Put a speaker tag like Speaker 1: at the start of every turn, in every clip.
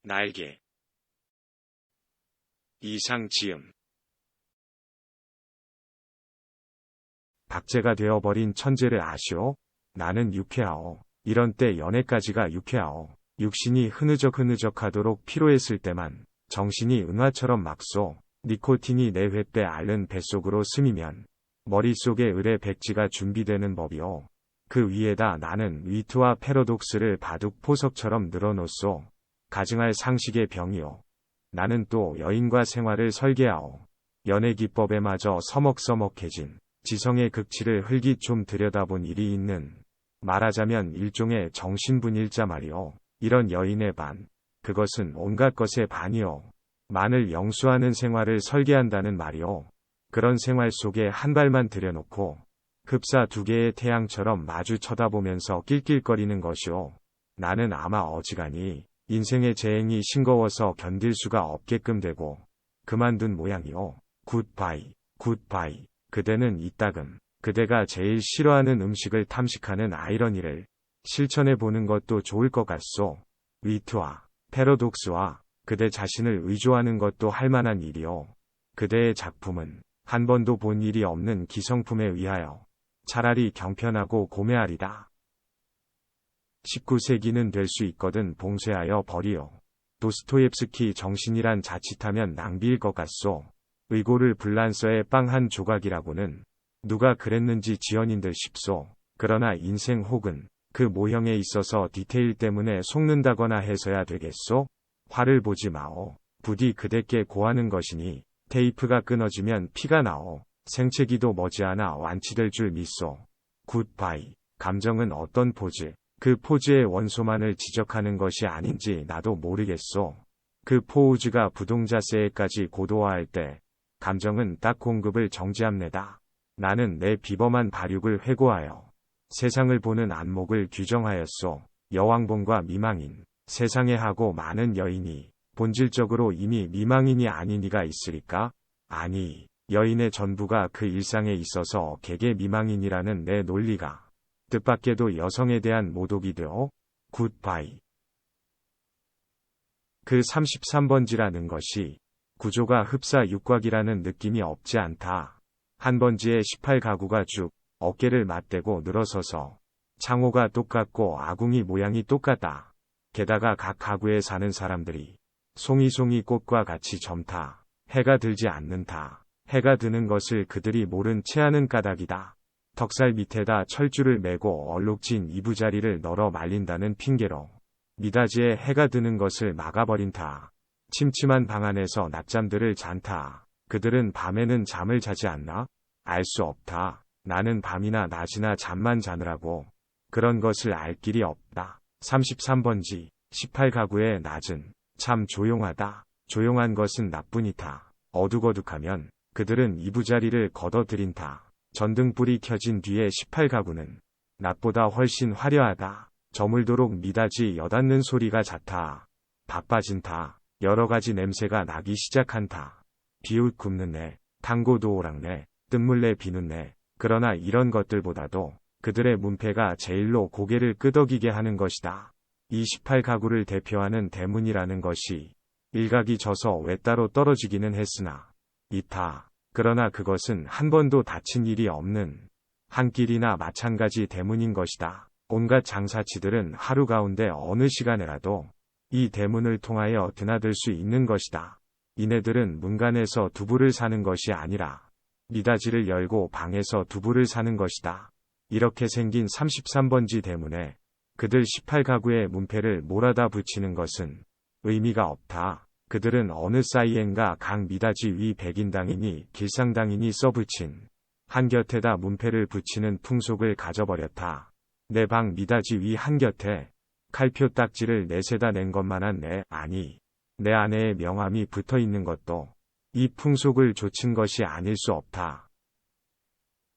Speaker 1: 날개. 이상지음.
Speaker 2: 박제가 되어버린 천재를 아시오? 나는 유쾌하오. 이런 때 연애까지가 유쾌하오. 육신이 흐느적흐느적하도록 피로했을 때만 정신이 은화처럼 막소. 니코틴이 내 횃배 앓는 뱃속으로 스미면 머릿속에 을의 백지가 준비되는 법이오. 그 위에다 나는 위트와 패러독스를 바둑 포석처럼 늘어놓소. 가증할 상식의 병이오. 나는 또 여인과 생활을 설계하오. 연애 기법에마저 서먹서먹해진 지성의 극치를 흘깃 좀 들여다본 일이 있는, 말하자면 일종의 정신분일자 말이오. 이런 여인의 반, 그것은 온갖 것의 반이오. 만을 영수하는 생활을 설계한다는 말이오. 그런 생활 속에 한 발만 들여놓고 흡사 두 개의 태양처럼 마주 쳐다보면서 낄낄거리는 것이오. 나는 아마 어지간히 인생의 재행이 싱거워서 견딜 수가 없게끔 되고 그만둔 모양이오. 굿바이, 굿바이. 그대는 이따금 그대가 제일 싫어하는 음식을 탐식하는 아이러니를 실천해보는 것도 좋을 것 같소. 위트와 패러독스와 그대 자신을 의존하는 것도 할 만한 일이오. 그대의 작품은 한 번도 본 일이 없는 기성품에 의하여 차라리 경편하고 고매하리다. 19세기는 될 수 있거든 봉쇄하여 버리오. 도스토옙스키 정신이란 자칫하면 낭비일 것 같소. 의고를 불란서의 빵 한 조각이라고는 누가 그랬는지 지연인들 싶소. 그러나 인생 혹은 그 모형에 있어서 디테일 때문에 속는다거나 해서야 되겠소? 화를 보지 마오. 부디 그대께 고하는 것이니 테이프가 끊어지면 피가 나오. 생채기도 머지않아 완치될 줄 믿소. 굿바이. 감정은 어떤 포즈, 그 포즈의 원소만을 지적하는 것이 아닌지 나도 모르겠소. 그 포우즈가 부동자세에까지 고도화할 때 감정은 딱 공급을 정지합니다. 나는 내 비범한 발육을 회고하여 세상을 보는 안목을 규정하였소. 여왕봉과 미망인, 세상에 하고 많은 여인이 본질적으로 이미 미망인이 아닌 이가 있으리까? 아니, 여인의 전부가 그 일상에 있어서 개개 미망인이라는 내 논리가 뜻밖에도 여성에 대한 모독이 되어 굿바이. 그 33번지라는 것이 구조가 흡사 육곽이라는 느낌이 없지 않다. 한 번지에 18가구가 쭉 어깨를 맞대고 늘어서서 창호가 똑같고 아궁이 모양이 똑같다. 게다가 각 가구에 사는 사람들이 송이송이 꽃과 같이 젊다. 해가 들지 않는다. 해가 드는 것을 그들이 모른 채 하는 까닭이다. 덕살 밑에다 철줄을 매고 얼룩진 이부자리를 널어 말린다는 핑계로 미닫이에 해가 드는 것을 막아버린다. 침침한 방 안에서 낮잠들을 잔다. 그들은 밤에는 잠을 자지 않나? 알 수 없다. 나는 밤이나 낮이나 잠만 자느라고 그런 것을 알 길이 없다. 33번지 18가구의 낮은 참 조용하다. 조용한 것은 나뿐이다. 어둑어둑하면 그들은 이부자리를 걷어들인다. 전등불이 켜진 뒤에 18가구는 낮보다 훨씬 화려하다. 저물도록 미닫이 여닫는 소리가 잦다. 바빠진다. 여러가지 냄새가 나기 시작한다. 비웃 굽는 내, 탕고도 오락내, 뜬물내 비눗내. 그러나 이런 것들보다도 그들의 문패가 제일로 고개를 끄덕이게 하는 것이다. 이 18가구를 대표하는 대문이라는 것이 일각이 져서 외따로 떨어지기는 했으나 이타. 그러나 그것은 한 번도 다친 일이 없는 한 길이나 마찬가지 대문인 것이다. 온갖 장사치들은 하루 가운데 어느 시간에라도 이 대문을 통하여 드나들 수 있는 것이다. 이네들은 문간에서 두부를 사는 것이 아니라 미닫이를 열고 방에서 두부를 사는 것이다. 이렇게 생긴 33번지 대문에 그들 18가구의 문패를 몰아다 붙이는 것은 의미가 없다. 그들은 어느 사이엔가 각 미닫이 위 백인당이니 길상당이니 써붙인 한곁에다 문패를 붙이는 풍속을 가져버렸다. 내 방 미닫이 위 한곁에 칼표 딱지를 내세다 낸 것만한 내 아내의 명함이 붙어있는 것도 이 풍속을 좇은 것이 아닐 수 없다.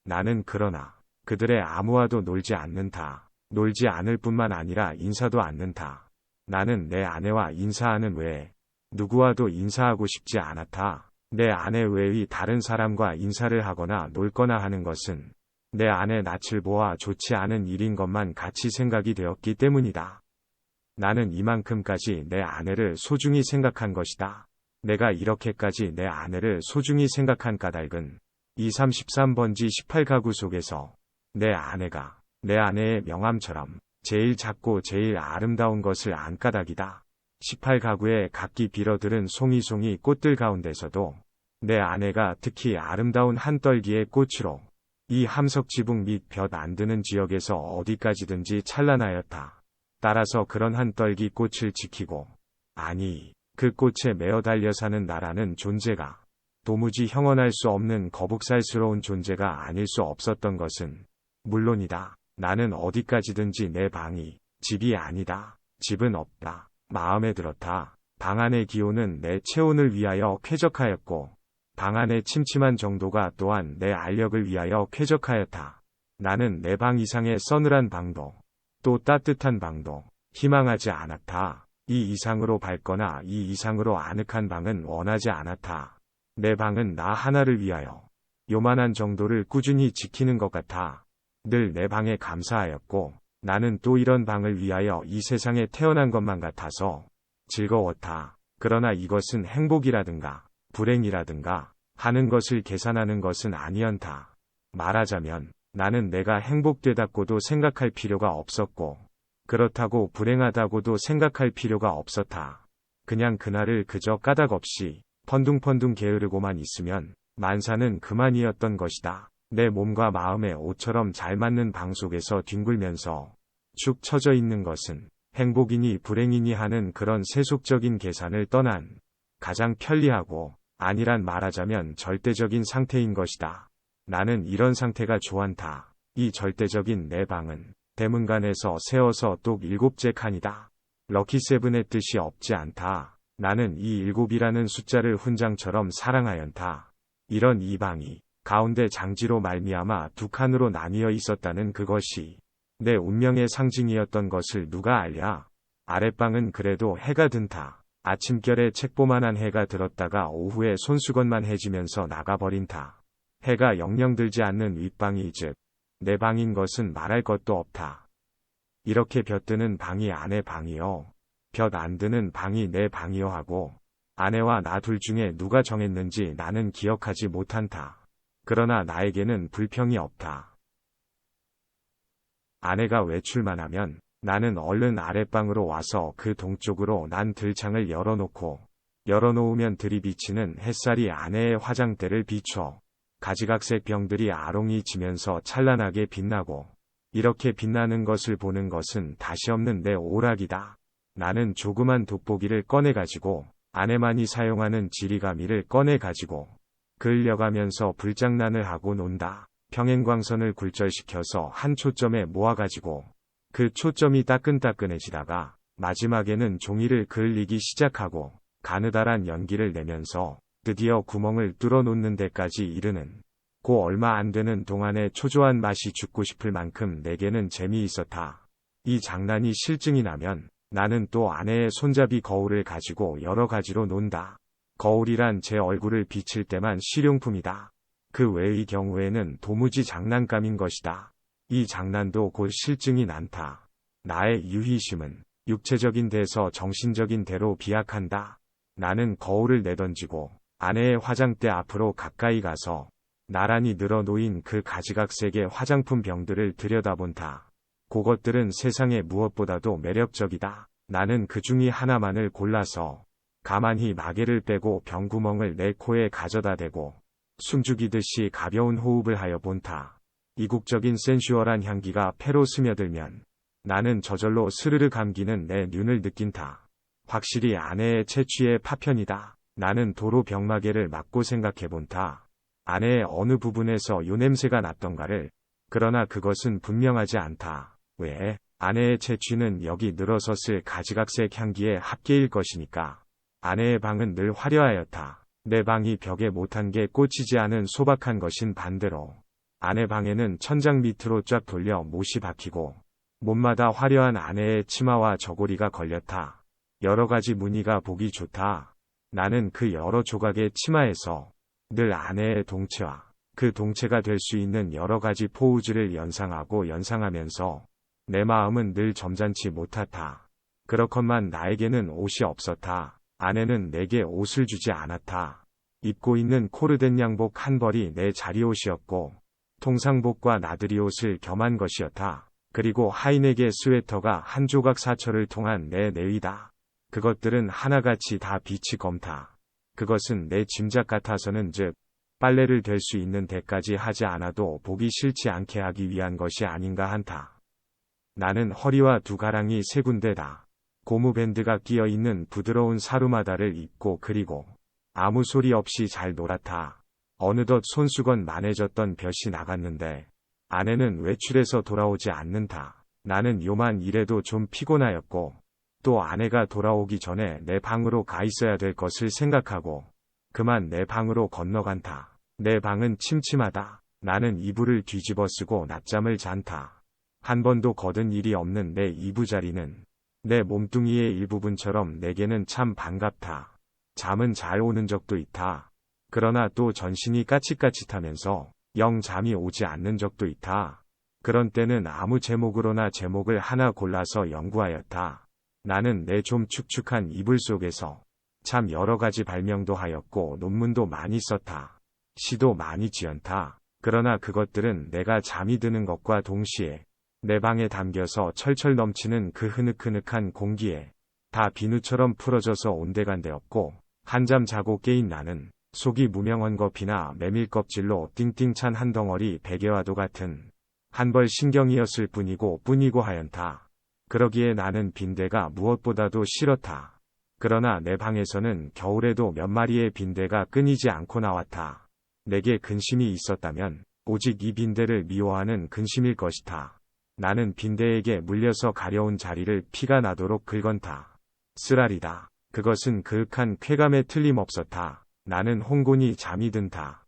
Speaker 2: 나는 그러나 그들의 아무와도 놀지 않는다. 놀지 않을 뿐만 아니라 인사도 않는다. 나는 내 아내와 인사하는 외에 누구와도 인사하고 싶지 않았다. 내 아내 외의 다른 사람과 인사를 하거나 놀거나 하는 것은 내 아내 낯을 보아 좋지 않은 일인 것만 같이 생각이 되었기 때문이다. 나는 이만큼까지 내 아내를 소중히 생각한 것이다. 내가 이렇게까지 내 아내를 소중히 생각한 까닭은 233번지 18가구 속에서 내 아내가 내 아내의 명함처럼 제일 작고 제일 아름다운 것을 안 까닭이다. 18가구의 각기 빌어들은 송이송이 꽃들 가운데서도 내 아내가 특히 아름다운 한 떨기의 꽃으로 이 함석지붕 및 볕 안 드는 지역에서 어디까지든지 찬란하였다. 따라서 그런 한 떨기 꽃을 지키고, 아니, 그 꽃에 매어 달려 사는 나라는 존재가 도무지 형언할 수 없는 거북살스러운 존재가 아닐 수 없었던 것은 물론이다. 나는 어디까지든지 내 방이 집이 아니다. 집은 없다. 마음에 들었다. 방 안의 기온은 내 체온을 위하여 쾌적하였고, 방 안의 침침한 정도가 또한 내 알력을 위하여 쾌적하였다. 나는 내 방 이상의 서늘한 방도, 또 따뜻한 방도 희망하지 않았다. 이 이상으로 밝거나 이 이상으로 아늑한 방은 원하지 않았다. 내 방은 나 하나를 위하여 요만한 정도를 꾸준히 지키는 것 같아. 늘 내 방에 감사하였고, 나는 또 이런 방을 위하여 이 세상에 태어난 것만 같아서 즐거웠다. 그러나 이것은 행복이라든가 불행이라든가 하는 것을 계산하는 것은 아니었다. 말하자면 나는 내가 행복되다고도 생각할 필요가 없었고, 그렇다고 불행하다고도 생각할 필요가 없었다. 그냥 그날을 그저 까닭없이 펀둥펀둥 게으르고만 있으면 만사는 그만이었던 것이다. 내 몸과 마음에 옷처럼 잘 맞는 방 속에서 뒹굴면서 축 처져 있는 것은 행복이니 불행이니 하는 그런 세속적인 계산을 떠난 가장 편리하고 아니란 말하자면 절대적인 상태인 것이다. 나는 이런 상태가 좋았다. 이 절대적인 내 방은 대문간에서 세어서 똑 7째 칸이다. 럭키세븐의 뜻이 없지 않다. 나는 이 7이라는 숫자를 훈장처럼 사랑하였다. 이런 이 방이 가운데 장지로 말미암아 2칸으로 나뉘어 있었다는 그것이 내 운명의 상징이었던 것을 누가 알랴. 아랫방은 그래도 해가 든다. 아침결에 책보만한 해가 들었다가 오후에 손수건만 해지면서 나가버린다. 해가 영영 들지 않는 윗방이 즉 내 방인 것은 말할 것도 없다. 이렇게 볕 드는 방이 아내 방이요, 볕 안 드는 방이 내 방이요 하고 아내와 나 둘 중에 누가 정했는지 나는 기억하지 못한다. 그러나 나에게는 불평이 없다. 아내가 외출만 하면 나는 얼른 아랫방으로 와서 그 동쪽으로 난 들창을 열어놓으면 들이비치는 햇살이 아내의 화장대를 비춰 가지각색 병들이 아롱이 지면서 찬란하게 빛나고, 이렇게 빛나는 것을 보는 것은 다시 없는 내 오락이다. 나는 조그만 돋보기를 꺼내가지고 아내만이 사용하는 지리가미를 꺼내가지고 그을려가면서 불장난을 하고 논다. 평행광선을 굴절시켜서 한 초점에 모아가지고 그 초점이 따끈따끈해지다가 마지막에는 종이를 그을리기 시작하고 가느다란 연기를 내면서 드디어 구멍을 뚫어놓는 데까지 이르는 고 얼마 안 되는 동안에 초조한 맛이 죽고 싶을 만큼 내게는 재미있었다. 이 장난이 실증이 나면 나는 또 아내의 손잡이 거울을 가지고 여러 가지로 논다. 거울이란 제 얼굴을 비칠 때만 실용품이다. 그 외의 경우에는 도무지 장난감인 것이다. 이 장난도 곧 실증이 난다. 나의 유희심은 육체적인 데서 정신적인 데로 비약한다. 나는 거울을 내던지고 아내의 화장대 앞으로 가까이 가서 나란히 늘어놓인 그 가지각색의 화장품 병들을 들여다본다. 그것들은 세상의 무엇보다도 매력적이다. 나는 그 중에 하나만을 골라서 가만히 마개를 빼고 병구멍을 내 코에 가져다 대고 숨죽이듯이 가벼운 호흡을 하여 본다. 이국적인 센슈얼한 향기가 폐로 스며들면 나는 저절로 스르르 감기는 내 눈을 느낀다. 확실히 아내의 채취의 파편이다. 나는 도로 병마개를 막고 생각해본다. 아내의 어느 부분에서 요 냄새가 났던가를. 그러나 그것은 분명하지 않다. 왜? 아내의 채취는 여기 늘어섰을 가지각색 향기의 합계일 것이니까. 아내의 방은 늘 화려하였다. 내 방이 벽에 못한 게 꽂히지 않은 소박한 것인 반대로 아내 방에는 천장 밑으로 쫙 돌려 못이 박히고 몸마다 화려한 아내의 치마와 저고리가 걸렸다. 여러 가지 무늬가 보기 좋다. 나는 그 여러 조각의 치마에서 늘 아내의 동체와 그 동체가 될 수 있는 여러 가지 포우즈를 연상하면서 내 마음은 늘 점잖지 못하다. 그렇건만 나에게는 옷이 없었다. 아내는 내게 옷을 주지 않았다. 입고 있는 코르덴 양복 한 벌이 내 자리옷이었고 통상복과 나들이 옷을 겸한 것이었다. 그리고 하이넥의 스웨터가 한 조각 사철을 통한 내 내의다. 그것들은 하나같이 다 빛이 검다. 그것은 내 짐작 같아서는 즉 빨래를 댈 수 있는 데까지 하지 않아도 보기 싫지 않게 하기 위한 것이 아닌가 한다. 나는 허리와 두 가랑이 세 군데다 고무 밴드가 끼어 있는 부드러운 사루마다를 입고 그리고 아무 소리 없이 잘 놀았다. 어느덧 손수건 만해졌던 볕이 나갔는데 아내는 외출해서 돌아오지 않는다. 나는 요만 이래도 좀 피곤하였고 또 아내가 돌아오기 전에 내 방으로 가 있어야 될 것을 생각하고 그만 내 방으로 건너간다. 내 방은 침침하다. 나는 이불을 뒤집어 쓰고 낮잠을 잔다. 한 번도 거둔 일이 없는 내 이부자리는 내 몸뚱이의 일부분처럼 내게는 참 반갑다. 잠은 잘 오는 적도 있다. 그러나 또 전신이 까칫까칫하면서 영 잠이 오지 않는 적도 있다. 그런 때는 아무 제목으로나 제목을 하나 골라서 연구하였다. 나는 내 좀 축축한 이불 속에서 참 여러 가지 발명도 하였고 논문도 많이 썼다. 시도 많이 지었다. 그러나 그것들은 내가 잠이 드는 것과 동시에 내 방에 담겨서 철철 넘치는 그 흐느흐느한 공기에 다 비누처럼 풀어져서 온데간데없고 한잠 자고 깨인 나는 속이 무명한 거피나 메밀 껍질로 띵띵 찬 한 덩어리 베개와도 같은 한 벌 신경이었을 뿐이고 하연타. 그러기에 나는 빈대가 무엇보다도 싫었다. 그러나 내 방에서는 겨울에도 몇 마리의 빈대가 끊이지 않고 나왔다. 내게 근심이 있었다면 오직 이 빈대를 미워하는 근심일 것이다. 나는 빈대에게 물려서 가려운 자리를 피가 나도록 긁었다. 쓰라리다. 그것은 그윽한 쾌감에 틀림없었다. 나는 홍곤히 잠이 든다.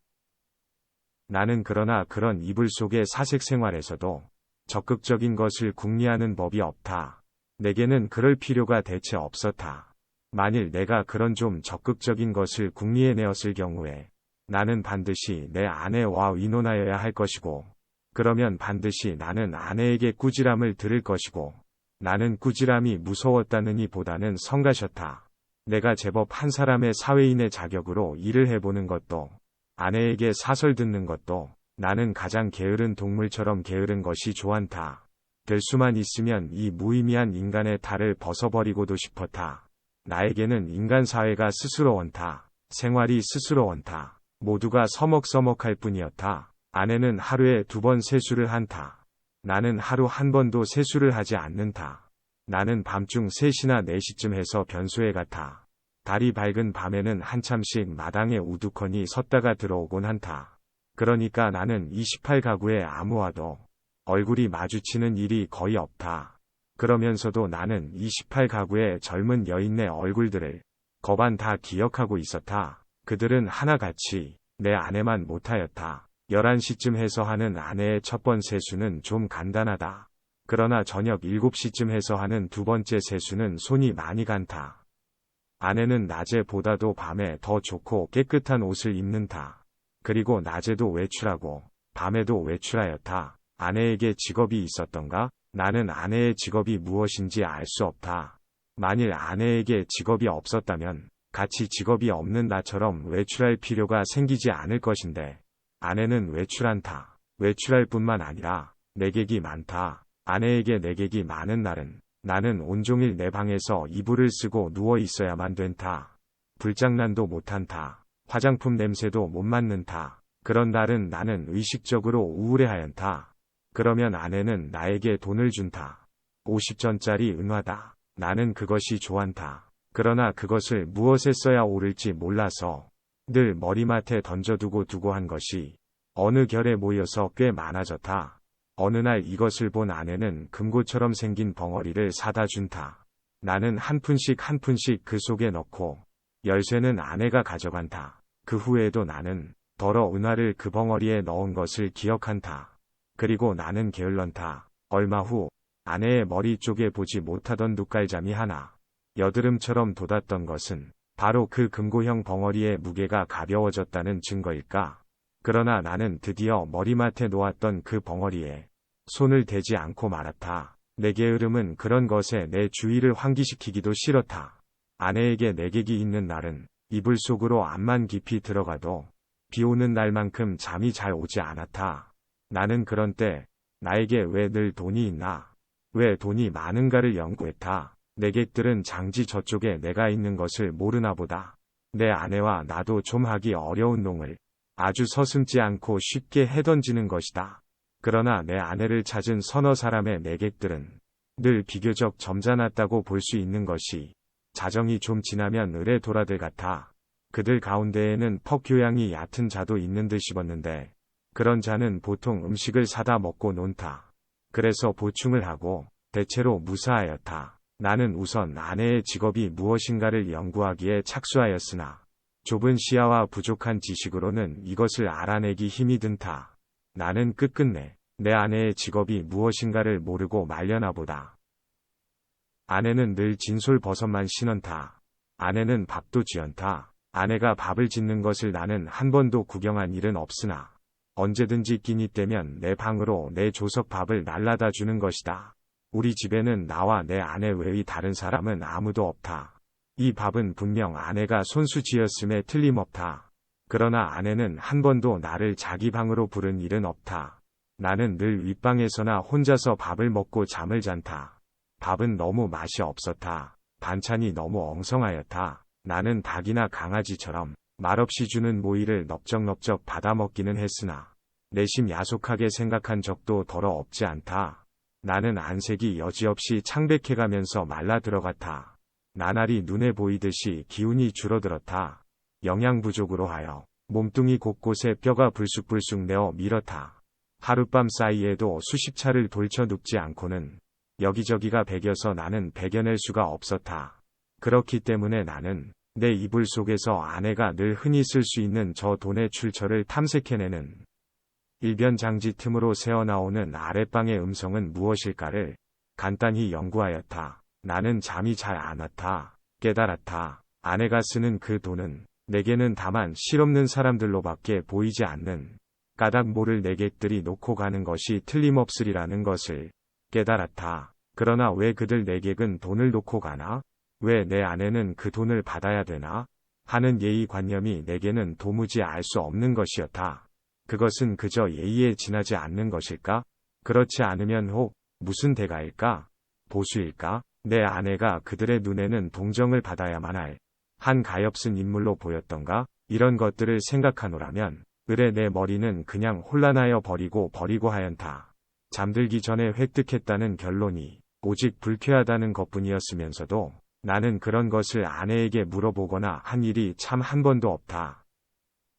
Speaker 2: 나는 그러나 그런 이불 속의 사색 생활에서도 적극적인 것을 궁리하는 법이 없다. 내게는 그럴 필요가 대체 없었다. 만일 내가 그런 좀 적극적인 것을 궁리해내었을 경우에 나는 반드시 내 아내와 의논하여야 할 것이고 그러면 반드시 나는 아내에게 꾸지람을 들을 것이고 나는 꾸지람이 무서웠다느니 보다는 성가셨다. 내가 제법 한 사람의 사회인의 자격으로 일을 해보는 것도 아내에게 사설 듣는 것도 나는 가장 게으른 동물처럼 게으른 것이 좋았다. 될 수만 있으면 이 무의미한 인간의 탈을 벗어버리고도 싶었다. 나에게는 인간 사회가 스스로 원타. 생활이 스스로 원타. 모두가 서먹서먹할 뿐이었다. 아내는 하루에 2번 세수를 한다. 나는 하루 한 번도 세수를 하지 않는다. 나는 밤중 3시나 4시쯤 해서 변소에 갔다. 달이 밝은 밤에는 한참씩 마당에 우두커니 섰다가 들어오곤 한다. 그러니까 나는 28가구의 아무와도 얼굴이 마주치는 일이 거의 없다. 그러면서도 나는 28가구의 젊은 여인네 얼굴들을 거반 다 기억하고 있었다. 그들은 하나같이 내 아내만 못하였다. 11시쯤 해서 하는 아내의 첫 번 세수는 좀 간단하다. 그러나 저녁 7시쯤 해서 하는 두 번째 세수는 손이 많이 간다. 아내는 낮에 보다도 밤에 더 좋고 깨끗한 옷을 입는다. 그리고 낮에도 외출하고 밤에도 외출하였다. 아내에게 직업이 있었던가? 나는 아내의 직업이 무엇인지 알 수 없다. 만일 아내에게 직업이 없었다면 같이 직업이 없는 나처럼 외출할 필요가 생기지 않을 것인데 아내는 외출한다. 외출할 뿐만 아니라 내객이 많다. 아내에게 내객이 많은 날은 나는 온종일 내 방에서 이불을 쓰고 누워 있어야만 된다. 불장난도 못한다. 화장품 냄새도 못 맡는다. 그런 날은 나는 의식적으로 우울해하연다. 그러면 아내는 나에게 돈을 준다. 50전짜리 은화다. 나는 그것이 좋안다. 그러나 그것을 무엇에 써야 옳을지 몰라서 늘 머리맡에 던져두고 한 것이 어느 결에 모여서 꽤 많아졌다. 어느 날 이것을 본 아내는 금고처럼 생긴 벙어리를 사다 준다. 나는 한 푼씩 그 속에 넣고 열쇠는 아내가 가져간다. 그 후에도 나는 더러 은화를 그 벙어리에 넣은 것을 기억한다. 그리고 나는 게을렀다. 얼마 후 아내의 머리 쪽에 보지 못하던 눈깔잠이 하나 여드름처럼 돋았던 것은 바로 그 금고형 벙어리의 무게가 가벼워졌다는 증거일까? 그러나 나는 드디어 머리맡에 놓았던 그 벙어리에 손을 대지 않고 말았다. 내 게으름은 그런 것에 내 주의를 환기시키기도 싫었다. 아내에게 내객이 있는 날은 이불 속으로 암만 깊이 들어가도 비 오는 날만큼 잠이 잘 오지 않았다. 나는 그런 때 나에게 왜 늘 돈이 있나? 왜 돈이 많은가를 연구했다. 내객들은 장지 저쪽에 내가 있는 것을 모르나 보다. 내 아내와 나도 좀 하기 어려운 농을 아주 서슴지 않고 쉽게 해던지는 것이다. 그러나 내 아내를 찾은 서너 사람의 내객들은 늘 비교적 점잖았다고 볼 수 있는 것이 자정이 좀 지나면 을의 도라들 같아. 그들 가운데에는 퍽 교양이 얕은 자도 있는 듯 싶었는데 그런 자는 보통 음식을 사다 먹고 논다. 그래서 보충을 하고 대체로 무사하였다. 나는 우선 아내의 직업이 무엇인가를 연구하기에 착수하였으나 좁은 시야와 부족한 지식으로는 이것을 알아내기 힘이 든다. 나는 끝끝내 내 아내의 직업이 무엇인가를 모르고 말려나 보다. 아내는 늘 진솔버섯만 신언다. 아내는 밥도 지언다. 아내가 밥을 짓는 것을 나는 한 번도 구경한 일은 없으나 언제든지 끼니 때면 내 방으로 내 조석 밥을 날라다 주는 것이다. 우리 집에는 나와 내 아내 외의 다른 사람은 아무도 없다. 이 밥은 분명 아내가 손수지었음에 틀림없다. 그러나 아내는 한 번도 나를 자기 방으로 부른 일은 없다. 나는 늘 윗방에서나 혼자서 밥을 먹고 잠을 잔다. 밥은 너무 맛이 없었다. 반찬이 너무 엉성하였다. 나는 닭이나 강아지처럼 말없이 주는 모이를 넙적넙적 받아먹기는 했으나 내심 야속하게 생각한 적도 더러 없지 않다. 나는 안색이 여지없이 창백해가면서 말라 들어갔다. 나날이 눈에 보이듯이 기운이 줄어들었다. 영양 부족으로 하여 몸뚱이 곳곳에 뼈가 불쑥불쑥 내어 밀었다. 하룻밤 사이에도 수십 차를 돌쳐 눕지 않고는 여기저기가 배겨서 나는 배겨낼 수가 없었다. 그렇기 때문에 나는 내 이불 속에서 아내가 늘 흔히 쓸 수 있는 저 돈의 출처를 탐색해내는 일변장지 틈으로 새어나오는 아랫방의 음성은 무엇일까를 간단히 연구하였다. 나는 잠이 잘 안 왔다. 깨달았다. 아내가 쓰는 그 돈은 내게는 다만 실없는 사람들로밖에 보이지 않는 까닭 모를 내객들이 놓고 가는 것이 틀림없으리라는 것을 깨달았다. 그러나 왜 그들 내객은 돈을 놓고 가나? 왜 내 아내는 그 돈을 받아야 되나? 하는 예의관념이 내게는 도무지 알 수 없는 것이었다. 그것은 그저 예의에 지나지 않는 것일까? 그렇지 않으면 혹 무슨 대가일까? 보수일까? 내 아내가 그들의 눈에는 동정을 받아야만 할 한 가엾은 인물로 보였던가? 이런 것들을 생각하노라면 을의 내 머리는 그냥 혼란하여 버리고 하연다. 잠들기 전에 획득했다는 결론이 오직 불쾌하다는 것뿐이었으면서도 나는 그런 것을 아내에게 물어보거나 한 일이 참 한 번도 없다.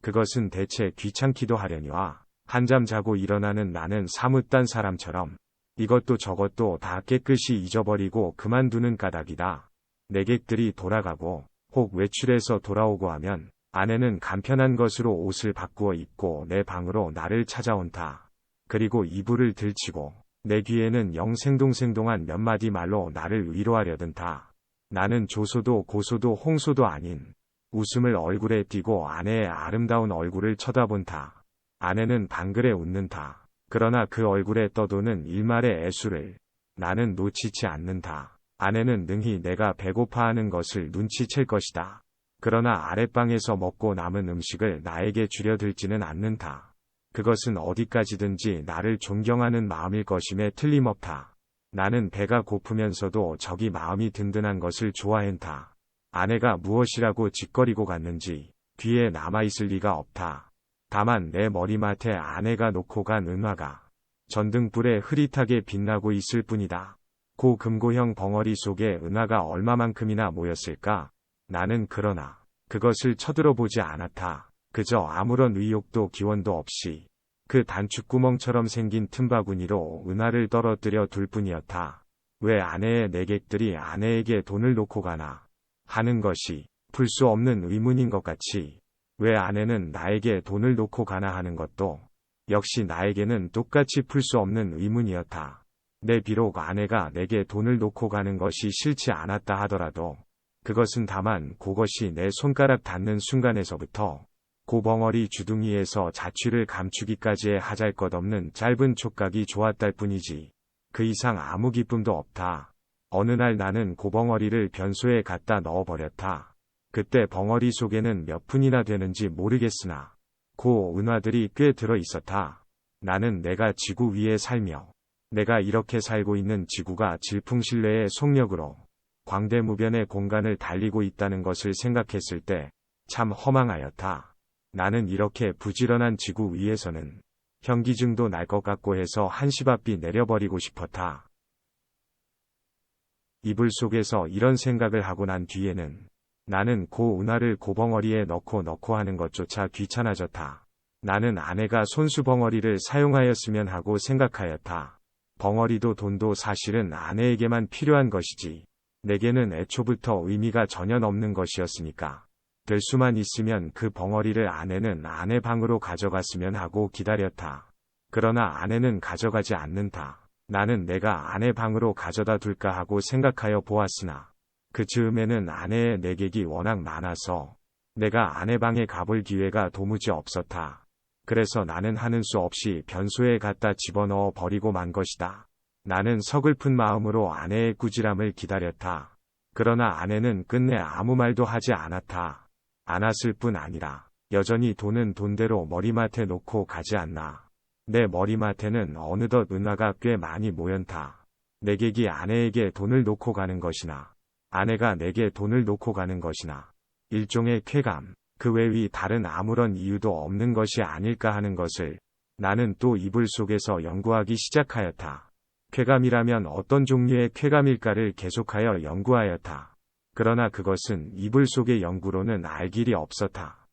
Speaker 2: 그것은 대체 귀찮기도 하려니와 한잠 자고 일어나는 나는 사뭇 딴 사람처럼 이것도 저것도 다 깨끗이 잊어버리고 그만두는 까닭이다. 내객들이 돌아가고 혹 외출해서 돌아오고 하면 아내는 간편한 것으로 옷을 바꾸어 입고 내 방으로 나를 찾아온다. 그리고 이불을 들치고 내 귀에는 영생동생동한 몇 마디 말로 나를 위로하려 든다. 나는 조소도 고소도 홍소도 아닌 웃음을 얼굴에 띠고 아내의 아름다운 얼굴을 쳐다본다. 아내는 방글에 웃는다. 그러나 그 얼굴에 떠도는 일말의 애수를 나는 놓치지 않는다. 아내는 능히 내가 배고파하는 것을 눈치챌 것이다. 그러나 아랫방에서 먹고 남은 음식을 나에게 주려 들지는 않는다. 그것은 어디까지든지 나를 존경하는 마음일 것임에 틀림없다. 나는 배가 고프면서도 저기 마음이 든든한 것을 좋아한다. 아내가 무엇이라고 짓거리고 갔는지 귀에 남아있을 리가 없다. 다만 내 머리맡에 아내가 놓고 간 은화가 전등불에 흐릿하게 빛나고 있을 뿐이다. 고금고형 벙어리 속에 은화가 얼마만큼이나 모였을까? 나는 그러나 그것을 쳐들어보지 않았다. 그저 아무런 의욕도 기원도 없이 그 단축구멍처럼 생긴 틈바구니로 은화를 떨어뜨려 둘 뿐이었다. 왜 아내의 내객들이 아내에게 돈을 놓고 가나 하는 것이 풀 수 없는 의문인 것 같이 왜 아내는 나에게 돈을 놓고 가나 하는 것도 역시 나에게는 똑같이 풀 수 없는 의문이었다. 내 비록 아내가 내게 돈을 놓고 가는 것이 싫지 않았다 하더라도 그것은 다만 그것이 내 손가락 닿는 순간에서부터 고벙어리 주둥이에서 자취를 감추기까지의 하잘것없는 짧은 촉각이 좋았달 뿐이지 그 이상 아무 기쁨도 없다. 어느 날 나는 고벙어리를 변소에 갖다 넣어버렸다. 그때 벙어리 속에는 몇 푼이나 되는지 모르겠으나 고 은화들이 꽤 들어 있었다. 나는 내가 지구 위에 살며 내가 이렇게 살고 있는 지구가 질풍실내의 속력으로 광대무변의 공간을 달리고 있다는 것을 생각했을 때 참 허망하였다. 나는 이렇게 부지런한 지구 위에서는 현기증도 날 것 같고 해서 한시바삐 내려버리고 싶었다. 이불 속에서 이런 생각을 하고 난 뒤에는 나는 고 은화를 고벙어리에 넣고 하는 것조차 귀찮아졌다. 나는 아내가 손수벙어리를 사용하였으면 하고 생각하였다. 벙어리도 돈도 사실은 아내에게만 필요한 것이지 내게는 애초부터 의미가 전혀 없는 것이었으니까 될 수만 있으면 그 벙어리를 아내는 아내 방으로 가져갔으면 하고 기다렸다. 그러나 아내는 가져가지 않는다. 나는 내가 아내 방으로 가져다 둘까 하고 생각하여 보았으나 그 즈음에는 아내의 내객이 워낙 많아서 내가 아내 방에 가볼 기회가 도무지 없었다. 그래서 나는 하는 수 없이 변소에 갖다 집어넣어 버리고 만 것이다. 나는 서글픈 마음으로 아내의 꾸지람을 기다렸다. 그러나 아내는 끝내 아무 말도 하지 않았다. 않았을 뿐 아니라 여전히 돈은 돈대로 머리맡에 놓고 가지 않나. 내 머리맡에는 어느덧 은화가 꽤 많이 모연다. 내객이 아내에게 돈을 놓고 가는 것이나 아내가 내게 돈을 놓고 가는 것이나 일종의 쾌감, 그 외의 다른 아무런 이유도 없는 것이 아닐까 하는 것을 나는 또 이불 속에서 연구하기 시작하였다. 쾌감이라면 어떤 종류의 쾌감일까를 계속하여 연구하였다. 그러나 그것은 이불 속의 연구로는 알 길이 없었다.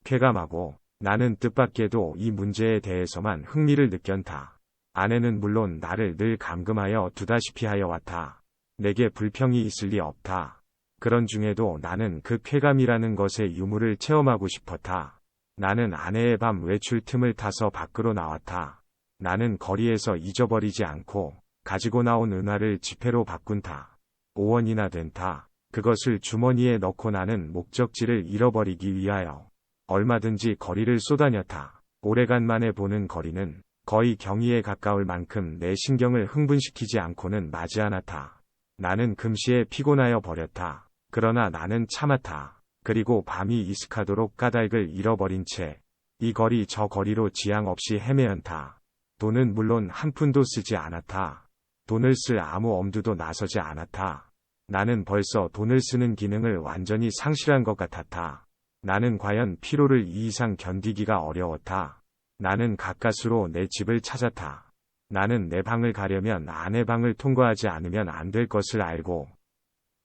Speaker 2: 쾌감하고 나는 뜻밖에도 이 문제에 대해서만 흥미를 느꼈다. 아내는 물론 나를 늘 감금하여 두다시피 하여 왔다. 내게 불평이 있을 리 없다. 그런 중에도 나는 그 쾌감이라는 것의 유무를 체험하고 싶었다. 나는 아내의 밤 외출 틈을 타서 밖으로 나왔다. 나는 거리에서 잊어버리지 않고 가지고 나온 은화를 지폐로 바꾼다. 5원이나 된다. 그것을 주머니에 넣고 나는 목적지를 잃어버리기 위하여 얼마든지 거리를 쏘다녔다. 오래간만에 보는 거리는 거의 경의에 가까울 만큼 내 신경을 흥분시키지 않고는 마지 않았다. 나는 금시에 피곤하여 버렸다. 그러나 나는 참았다. 그리고 밤이 이슥하도록 까닭을 잃어버린 채 이 거리 저 거리로 지양 없이 헤매었다. 돈은 물론 한 푼도 쓰지 않았다. 돈을 쓸 아무 엄두도 나서지 않았다. 나는 벌써 돈을 쓰는 기능을 완전히 상실한 것 같았다. 나는 과연 피로를 이 이상 견디기가 어려웠다. 나는 가까스로 내 집을 찾았다. 나는 내 방을 가려면 아내 방을 통과하지 않으면 안 될 것을 알고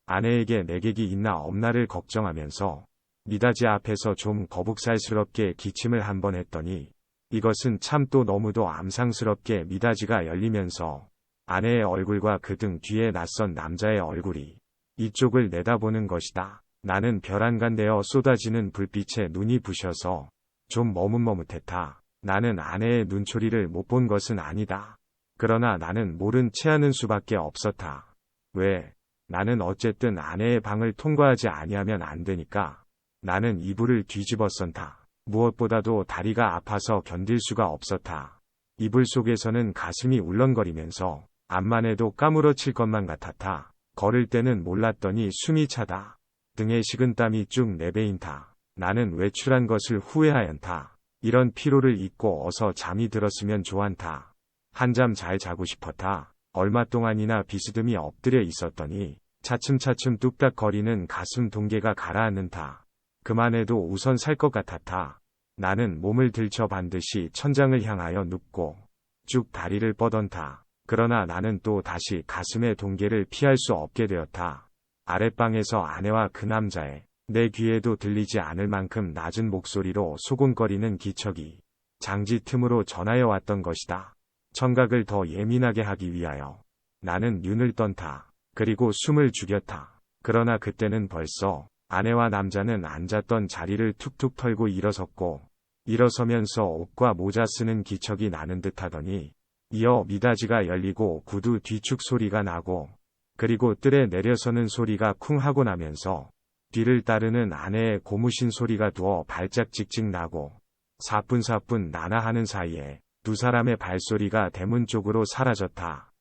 Speaker 2: 아내에게 내객이 있나 없나를 걱정하면서 미닫이 앞에서 좀 거북살스럽게 기침을 한번 했더니 이것은 참 또 너무도 암상스럽게 미닫이가 열리면서 아내의 얼굴과 그 등 뒤에 낯선 남자의 얼굴이 이쪽을 내다보는 것이다. 나는 별안간되어 쏟아지는 불빛에 눈이 부셔서 좀 머뭇머뭇했다. 나는 아내의 눈초리를 못 본 것은 아니다. 그러나 나는 모른 체하는 수밖에 없었다. 왜? 나는 어쨌든 아내의 방을 통과하지 아니하면 안 되니까. 나는 이불을 뒤집어 썼다. 무엇보다도 다리가 아파서 견딜 수가 없었다. 이불 속에서는 가슴이 울렁거리면서 암만 해도 까무러칠 것만 같았다. 걸을 때는 몰랐더니 숨이 차다. 등에 식은 땀이 쭉 내배인다. 나는 외출한 것을 후회하였다. 이런 피로를 잊고 어서 잠이 들었으면 좋았다. 한잠 잘 자고 싶었다. 얼마 동안이나 비스듬히 엎드려 있었더니 차츰차츰 뚝딱 거리는 가슴 동계가 가라앉는다. 그만해도 우선 살 것 같았다. 나는 몸을 들쳐 반듯이 천장을 향하여 눕고 쭉 다리를 뻗었다. 그러나 나는 또 다시 가슴의 동계를 피할 수 없게 되었다. 아랫방에서 아내와 그 남자의 내 귀에도 들리지 않을 만큼 낮은 목소리로 소곤거리는 기척이 장지 틈으로 전하여 왔던 것이다. 청각을 더 예민하게 하기 위하여 나는 눈을 떴다. 그리고 숨을 죽였다. 그러나 그때는 벌써 아내와 남자는 앉았던 자리를 툭툭 털고 일어섰고 일어서면서 옷과 모자 쓰는 기척이 나는 듯하더니 이어 미닫이가 열리고 구두 뒤축 소리가 나고 그리고 뜰에 내려서는 소리가 쿵 하고 나면서 뒤를 따르는 아내의 고무신 소리가 두어 발작 찍찍 나고 사뿐사뿐 나나 하는 사이에 두 사람의 발소리가 대문 쪽으로 사라졌다.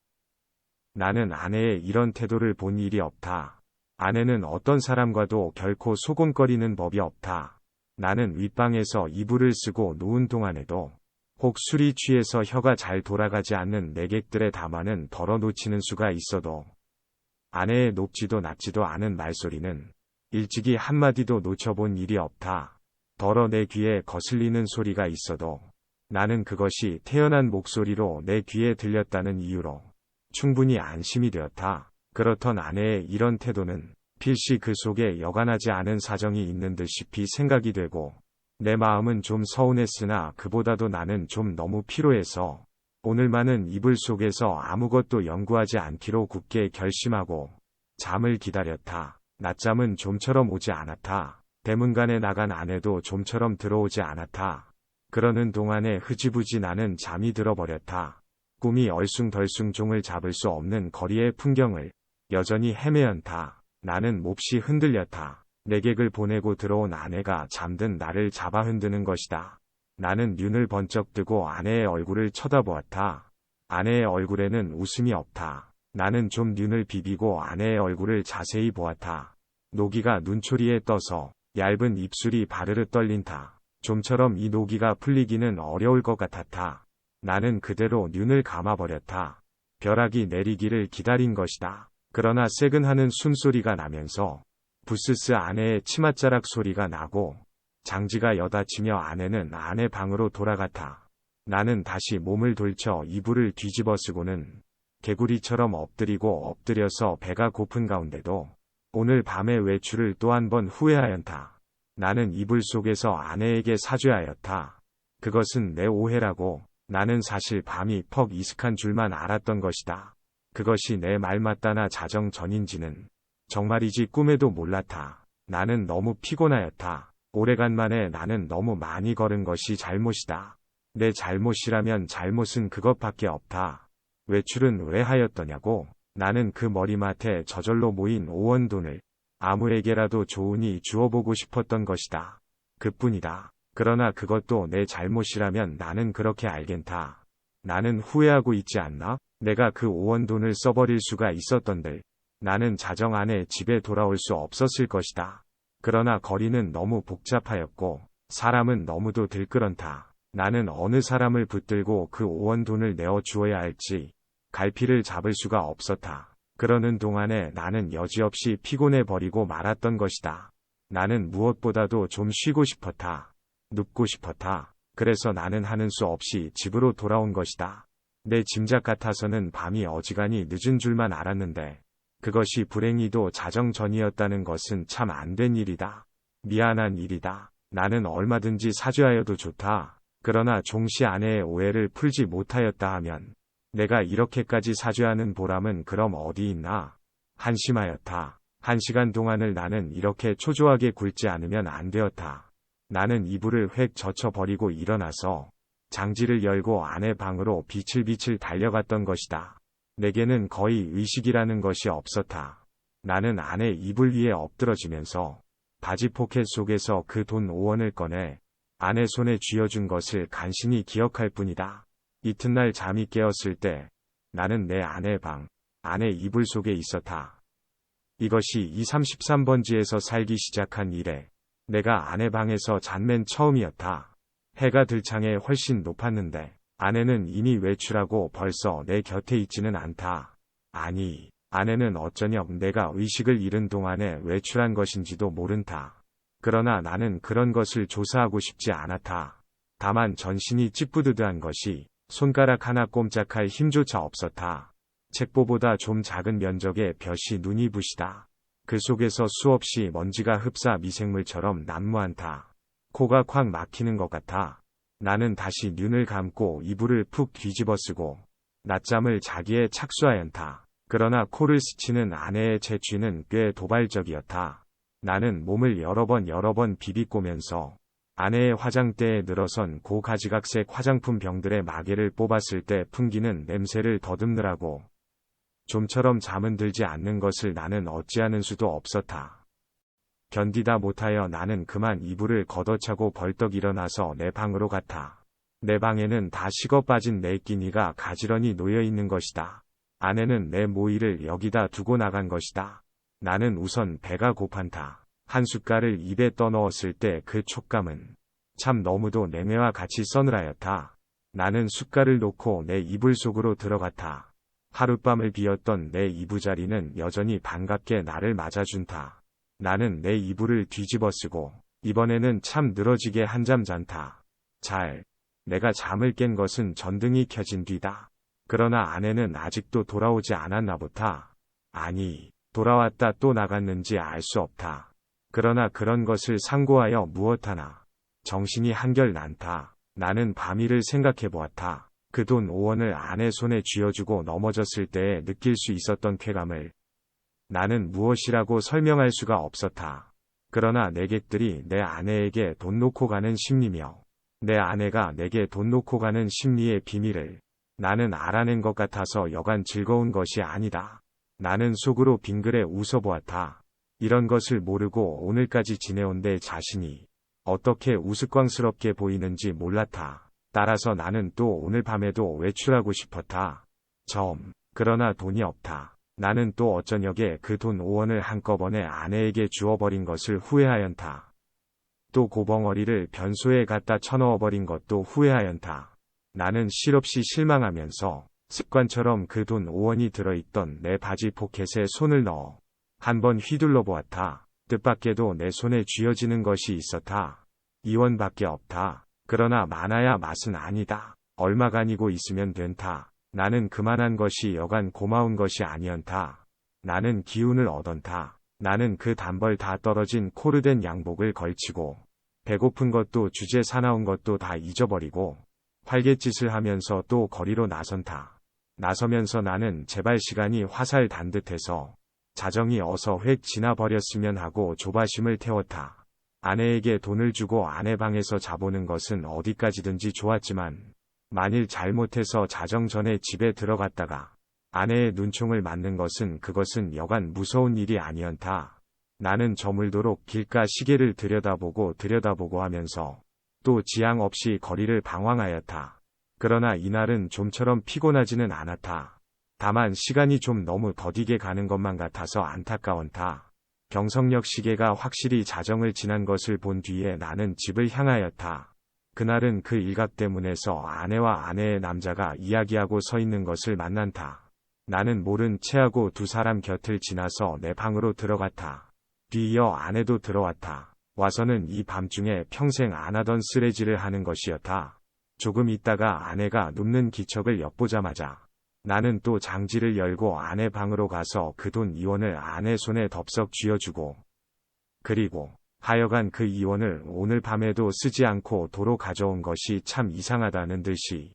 Speaker 2: 나는 아내의 이런 태도를 본 일이 없다. 아내는 어떤 사람과도 결코 소곤거리는 법이 없다. 나는 윗방에서 이불을 쓰고 누운 동안에도 혹 술이 취해서 혀가 잘 돌아가지 않는 내객들의 담화는 덜어놓치는 수가 있어도 아내의 높지도 낮지도 않은 말소리는 일찍이 한마디도 놓쳐본 일이 없다. 덜어 내 귀에 거슬리는 소리가 있어도 나는 그것이 태연한 목소리로 내 귀에 들렸다는 이유로 충분히 안심이 되었다. 그렇던 아내의 이런 태도는 필시 그 속에 여간하지 않은 사정이 있는 듯이 생각이 되고 내 마음은 좀 서운했으나 그보다도 나는 좀 너무 피로해서 오늘만은 이불 속에서 아무것도 연구하지 않기로 굳게 결심하고 잠을 기다렸다. 낮잠은 좀처럼 오지 않았다. 대문간에 나간 아내도 좀처럼 들어오지 않았다. 그러는 동안에 흐지부지 나는 잠이 들어버렸다. 꿈이 얼숭덜숭 종을 잡을 수 없는 거리의 풍경을 여전히 헤매었다. 나는 몹시 흔들렸다. 내객을 보내고 들어온 아내가 잠든 나를 잡아 흔드는 것이다. 나는 눈을 번쩍 뜨고 아내의 얼굴을 쳐다보았다. 아내의 얼굴에는 웃음이 없다. 나는 좀 눈을 비비고 아내의 얼굴을 자세히 보았다. 노기가 눈초리에 떠서 얇은 입술이 바르르 떨린다. 좀처럼 이 노기가 풀리기는 어려울 것 같았다. 나는 그대로 눈을 감아버렸다. 벼락이 내리기를 기다린 것이다. 그러나 새근하는 숨소리가 나면서 부스스 아내의 치맛자락 소리가 나고 장지가 여닫히며 아내는 아내 방으로 돌아갔다. 나는 다시 몸을 돌쳐 이불을 뒤집어 쓰고는 개구리처럼 엎드려서 배가 고픈 가운데도 오늘 밤의 외출을 또 한 번 후회하였다. 나는 이불 속에서 아내에게 사죄하였다. 그것은 내 오해라고. 나는 사실 밤이 퍽 이슥한 줄만 알았던 것이다. 그것이 내 말 맞다나 자정 전인지는 정말이지 꿈에도 몰랐다. 나는 너무 피곤하였다. 오래간만에 나는 너무 많이 걸은 것이 잘못이다. 내 잘못이라면 잘못은 그것밖에 없다. 외출은 왜 하였더냐고. 나는 그 머리맡에 저절로 모인 5원 돈을 아무에게라도 좋으니 주어보고 싶었던 것이다. 그뿐이다. 그러나 그것도 내 잘못이라면 나는 그렇게 알겠다. 나는 후회하고 있지 않나? 내가 그 5원 돈을 써버릴 수가 있었던들 나는 자정 안에 집에 돌아올 수 없었을 것이다. 그러나 거리는 너무 복잡하였고 사람은 너무도 들끓었다. 나는 어느 사람을 붙들고 그 5원 돈을 내어 주어야 할지 갈피를 잡을 수가 없었다. 그러는 동안에 나는 여지없이 피곤해 버리고 말았던 것이다. 나는 무엇보다도 좀 쉬고 싶었다. 눕고 싶었다. 그래서 나는 하는 수 없이 집으로 돌아온 것이다. 내 짐작 같아서는 밤이 어지간히 늦은 줄만 알았는데 그것이 불행히도 자정 전이었다는 것은 참 안 된 일이다. 미안한 일이다. 나는 얼마든지 사죄하여도 좋다. 그러나 종시 아내의 오해를 풀지 못하였다 하면 내가 이렇게까지 사죄하는 보람은 그럼 어디 있나? 한심하였다. 1시간 동안을 나는 이렇게 초조하게 굴지 않으면 안 되었다. 나는 이불을 획 젖혀버리고 일어나서 장지를 열고 아내 방으로 비틀비틀 달려갔던 것이다. 내게는 거의 의식이라는 것이 없었다. 나는 아내 이불 위에 엎드러지면서 바지 포켓 속에서 그 돈 5원을 꺼내 아내 손에 쥐어준 것을 간신히 기억할 뿐이다. 이튿날 잠이 깨었을 때 나는 내 아내 방, 아내 이불 속에 있었다. 이것이 233번지에서 살기 시작한 이래 내가 아내 방에서 잔 맨 처음이었다. 해가 들창에 훨씬 높았는데 아내는 이미 외출하고 벌써 내 곁에 있지는 않다. 아니, 아내는 어쩌녁 내가 의식을 잃은 동안에 외출한 것인지도 모른다. 그러나 나는 그런 것을 조사하고 싶지 않았다. 다만 전신이 찌뿌드드한 것이 손가락 하나 꼼짝할 힘조차 없었다. 책보보다 좀 작은 면적의 볕이 눈이 부시다. 그 속에서 수없이 먼지가 흡사 미생물처럼 난무한다. 코가 콱 막히는 것 같아. 나는 다시 눈을 감고 이불을 푹 뒤집어 쓰고 낮잠을 자기에 착수하였다. 그러나 코를 스치는 아내의 재취는 꽤 도발적이었다. 나는 몸을 여러 번 비비꼬면서 아내의 화장대에 늘어선 고가지각색 화장품 병들의 마개를 뽑았을 때 풍기는 냄새를 더듬느라고 좀처럼 잠은 들지 않는 것을 나는 어찌하는 수도 없었다. 견디다 못하여 나는 그만 이불을 걷어차고 벌떡 일어나서 내 방으로 갔다. 내 방에는 다 식어 빠진 내 끼니가 가지런히 놓여 있는 것이다. 아내는 내 모이를 여기다 두고 나간 것이다. 나는 우선 배가 고판다. 한 숟갈을 입에 떠넣었을 때 그 촉감은 참 너무도 냉해와 같이 서늘하였다. 나는 숟갈을 놓고 내 이불 속으로 들어갔다. 하룻밤을 비었던 내 이부자리는 여전히 반갑게 나를 맞아준다. 나는 내 이불을 뒤집어 쓰고 이번에는 참 늘어지게 한잠 잔다. 내가 잠을 깬 것은 전등이 켜진 뒤다. 그러나 아내는 아직도 돌아오지 않았나 보다. 아니, 돌아왔다 또 나갔는지 알 수 없다. 그러나 그런 것을 상고하여 무엇하나. 정신이 한결 난다. 나는 밤일을 생각해 보았다. 그 돈 5원을 아내 손에 쥐어주고 넘어졌을 때에 느낄 수 있었던 쾌감을 나는 무엇이라고 설명할 수가 없었다. 그러나 내객들이 내 아내에게 돈 놓고 가는 심리며 내 아내가 내게 돈 놓고 가는 심리의 비밀을 나는 알아낸 것 같아서 여간 즐거운 것이 아니다. 나는 속으로 빙그레 웃어보았다. 이런 것을 모르고 오늘까지 지내온 내 자신이 어떻게 우스꽝스럽게 보이는지 몰랐다. 따라서 나는 또 오늘 밤에도 외출하고 싶었다. 그러나 돈이 없다. 나는 또 어쩌녁에 그 돈 5원을 한꺼번에 아내에게 주어버린 것을 후회하연다. 또 고벙어리를 변소에 갖다 쳐넣어버린 것도 후회하연다. 나는 실없이 실망하면서 습관처럼 그 돈 5원이 들어있던 내 바지 포켓에 손을 넣어 한번 휘둘러 보았다. 뜻밖에도 내 손에 쥐어지는 것이 있었다. 2원밖에 없다. 그러나 많아야 맛은 아니다. 얼마간이고 있으면 된다. 나는 그만한 것이 여간 고마운 것이 아니언다. 나는 기운을 얻언다. 나는 그 단벌 다 떨어진 코르된 양복을 걸치고 배고픈 것도 주제 사나운 것도 다 잊어버리고 활갯짓을 하면서 또 거리로 나선다. 나서면서 나는 제발 시간이 화살 단 듯해서 자정이 어서 획 지나버렸으면 하고 조바심을 태웠다. 아내에게 돈을 주고 아내 방에서 자보는 것은 어디까지든지 좋았지만 만일 잘못해서 자정 전에 집에 들어갔다가 아내의 눈총을 맞는 것은 그것은 여간 무서운 일이 아니언다. 나는 저물도록 길가 시계를 들여다보고 하면서 또 지양 없이 거리를 방황하였다. 그러나 이날은 좀처럼 피곤하지는 않았다. 다만 시간이 좀 너무 더디게 가는 것만 같아서 안타까웠다. 경성역 시계가 확실히 자정을 지난 것을 본 뒤에 나는 집을 향하였다. 그날은 그 일각대문에서 아내와 아내의 남자가 이야기하고 서 있는 것을 만난다. 나는 모른 체하고 두 사람 곁을 지나서 내 방으로 들어갔다. 뒤이어 아내도 들어왔다. 와서는 이 밤중에 평생 안 하던 쓰레질을 하는 것이었다. 조금 있다가 아내가 눕는 기척을 엿보자마자 나는 또 장지를 열고 아내 방으로 가서 그 돈 2원을 아내 손에 덥석 쥐어주고 그리고 하여간 그 2원을 오늘 밤에도 쓰지 않고 도로 가져온 것이 참 이상하다는 듯이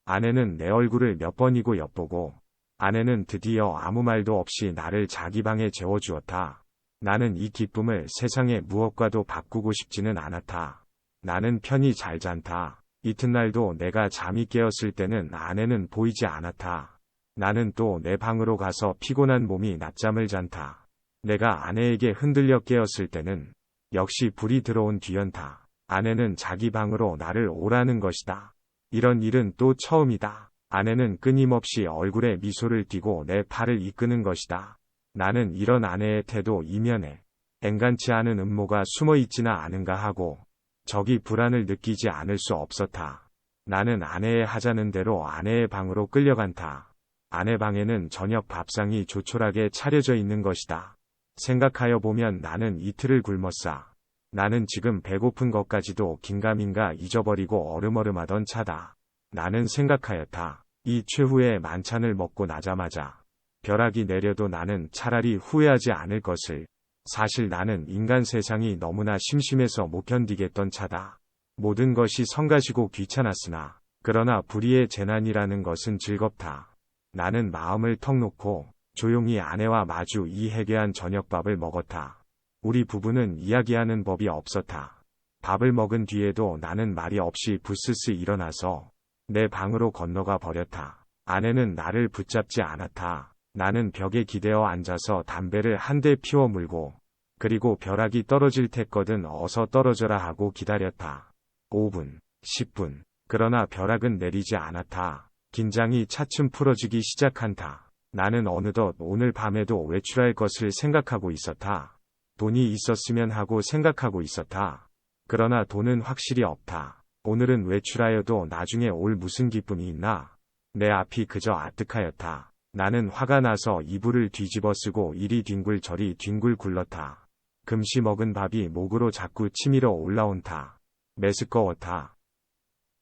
Speaker 2: 아내는 내 얼굴을 몇 번이고 엿보고 아내는 드디어 아무 말도 없이 나를 자기 방에 재워주었다. 나는 이 기쁨을 세상의 무엇과도 바꾸고 싶지는 않았다. 나는 편히 잘 잔다. 이튿날도 내가 잠이 깨었을 때는 아내는 보이지 않았다. 나는 또 내 방으로 가서 피곤한 몸이 낮잠을 잔다. 내가 아내에게 흔들려 깨었을 때는 역시 불이 들어온 뒤연다. 아내는 자기 방으로 나를 오라는 것이다. 이런 일은 또 처음이다. 아내는 끊임없이 얼굴에 미소를 띠고 내 팔을 이끄는 것이다. 나는 이런 아내의 태도 이면에 앵간치 않은 음모가 숨어 있지나 않은가 하고 저기 불안을 느끼지 않을 수 없었다. 나는 아내의 하자는 대로 아내의 방으로 끌려간다. 아내 방에는 저녁 밥상이 조촐하게 차려져 있는 것이다. 생각하여 보면 나는 이틀을 굶었사. 나는 지금 배고픈 것까지도 긴가민가 잊어버리고 얼음얼음하던 차다. 나는 생각하였다. 이 최후의 만찬을 먹고 나자마자 벼락이 내려도 나는 차라리 후회하지 않을 것을. 사실 나는 인간 세상이 너무나 심심해서 못 견디겠던 차다. 모든 것이 성가시고 귀찮았으나 그러나 불의의 재난이라는 것은 즐겁다. 나는 마음을 턱 놓고 조용히 아내와 마주 이 해괴한 저녁밥을 먹었다. 우리 부부는 이야기하는 법이 없었다. 밥을 먹은 뒤에도 나는 말이 없이 부스스 일어나서 내 방으로 건너가 버렸다. 아내는 나를 붙잡지 않았다. 나는 벽에 기대어 앉아서 담배를 한 대 피워 물고 그리고 벼락이 떨어질 테거든 어서 떨어져라 하고 기다렸다. 5분, 10분, 그러나 벼락은 내리지 않았다. 긴장이 차츰 풀어지기 시작한다. 나는 어느덧 오늘 밤에도 외출할 것을 생각하고 있었다. 돈이 있었으면 하고 생각하고 있었다. 그러나 돈은 확실히 없다. 오늘은 외출하여도 나중에 올 무슨 기쁨이 있나? 내 앞이 그저 아득하였다. 나는 화가 나서 이불을 뒤집어 쓰고 이리 뒹굴 저리 뒹굴 굴렀다. 금시 먹은 밥이 목으로 자꾸 치밀어 올라온다. 메스꺼웠다.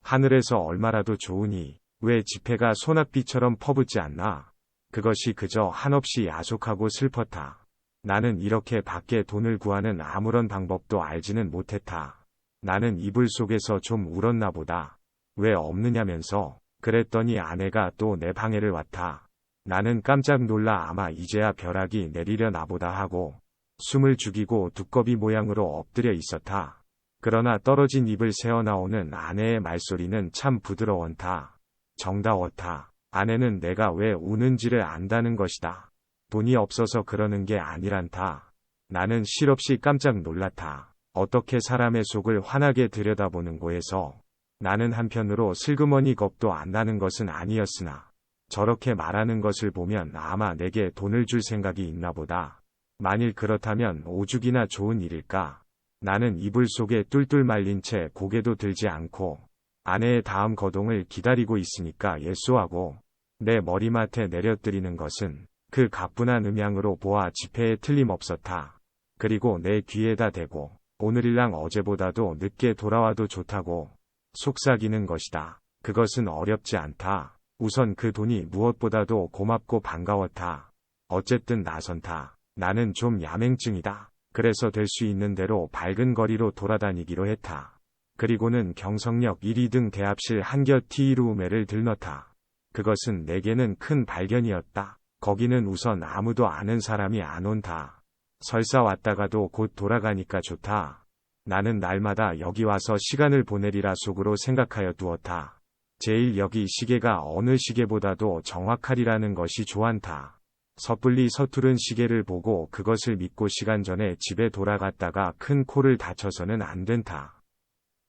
Speaker 2: 하늘에서 얼마라도 좋으니 왜 지폐가 소낙비처럼 퍼붓지 않나? 그것이 그저 한없이 야속하고 슬펐다. 나는 이렇게 밖에 돈을 구하는 아무런 방법도 알지는 못했다. 나는 이불 속에서 좀 울었나 보다. 왜 없느냐면서. 그랬더니 아내가 또 내 방에를 왔다. 나는 깜짝 놀라 아마 이제야 벼락이 내리려나 보다 하고 숨을 죽이고 두꺼비 모양으로 엎드려 있었다. 그러나 떨어진 입을 새어나오는 아내의 말소리는 참 부드러웠다. 정다웠다. 아내는 내가 왜 우는지를 안다는 것이다. 돈이 없어서 그러는 게 아니란다. 나는 실없이 깜짝 놀랐다. 어떻게 사람의 속을 환하게 들여다보는 거에서. 나는 한편으로 슬그머니 겁도 안 나는 것은 아니었으나 저렇게 말하는 것을 보면 아마 내게 돈을 줄 생각이 있나 보다. 만일 그렇다면 오죽이나 좋은 일일까. 나는 이불 속에 뚫뚫 말린 채 고개도 들지 않고 아내의 다음 거동을 기다리고 있으니까 예수하고 내 머리맡에 내려뜨리는 것은 그 가뿐한 음향으로 보아 지폐에 틀림없었다. 그리고 내 귀에다 대고 오늘일랑 어제보다도 늦게 돌아와도 좋다고 속삭이는 것이다. 그것은 어렵지 않다. 우선 그 돈이 무엇보다도 고맙고 반가웠다. 어쨌든 나선다. 나는 좀 야맹증이다. 그래서 될 수 있는 대로 밝은 거리로 돌아다니기로 했다. 그리고는 경성역 1-2등 대합실 한겨 티이루우메를 들렀다. 그것은 내게는 큰 발견이었다. 거기는 우선 아무도 아는 사람이 안 온다. 설사 왔다가도 곧 돌아가니까 좋다. 나는 날마다 여기 와서 시간을 보내리라 속으로 생각하여 두었다. 제일 여기 시계가 어느 시계보다도 정확하리라는 것이 좋안다. 섣불리 서투른 시계를 보고 그것을 믿고 시간 전에 집에 돌아갔다가 큰 코를 다쳐서는 안 된다.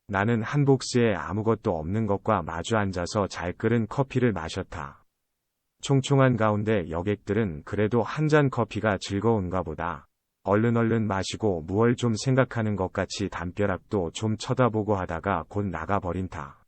Speaker 2: 나는 한 복스에 아무것도 없는 것과 마주 앉아서 잘 끓은 커피를 마셨다. 총총한 가운데 여객들은 그래도 한 잔 커피가 즐거운가 보다. 얼른 마시고 무얼 좀 생각하는 것 같이 담벼락도 좀 쳐다보고 하다가 곧 나가버린다.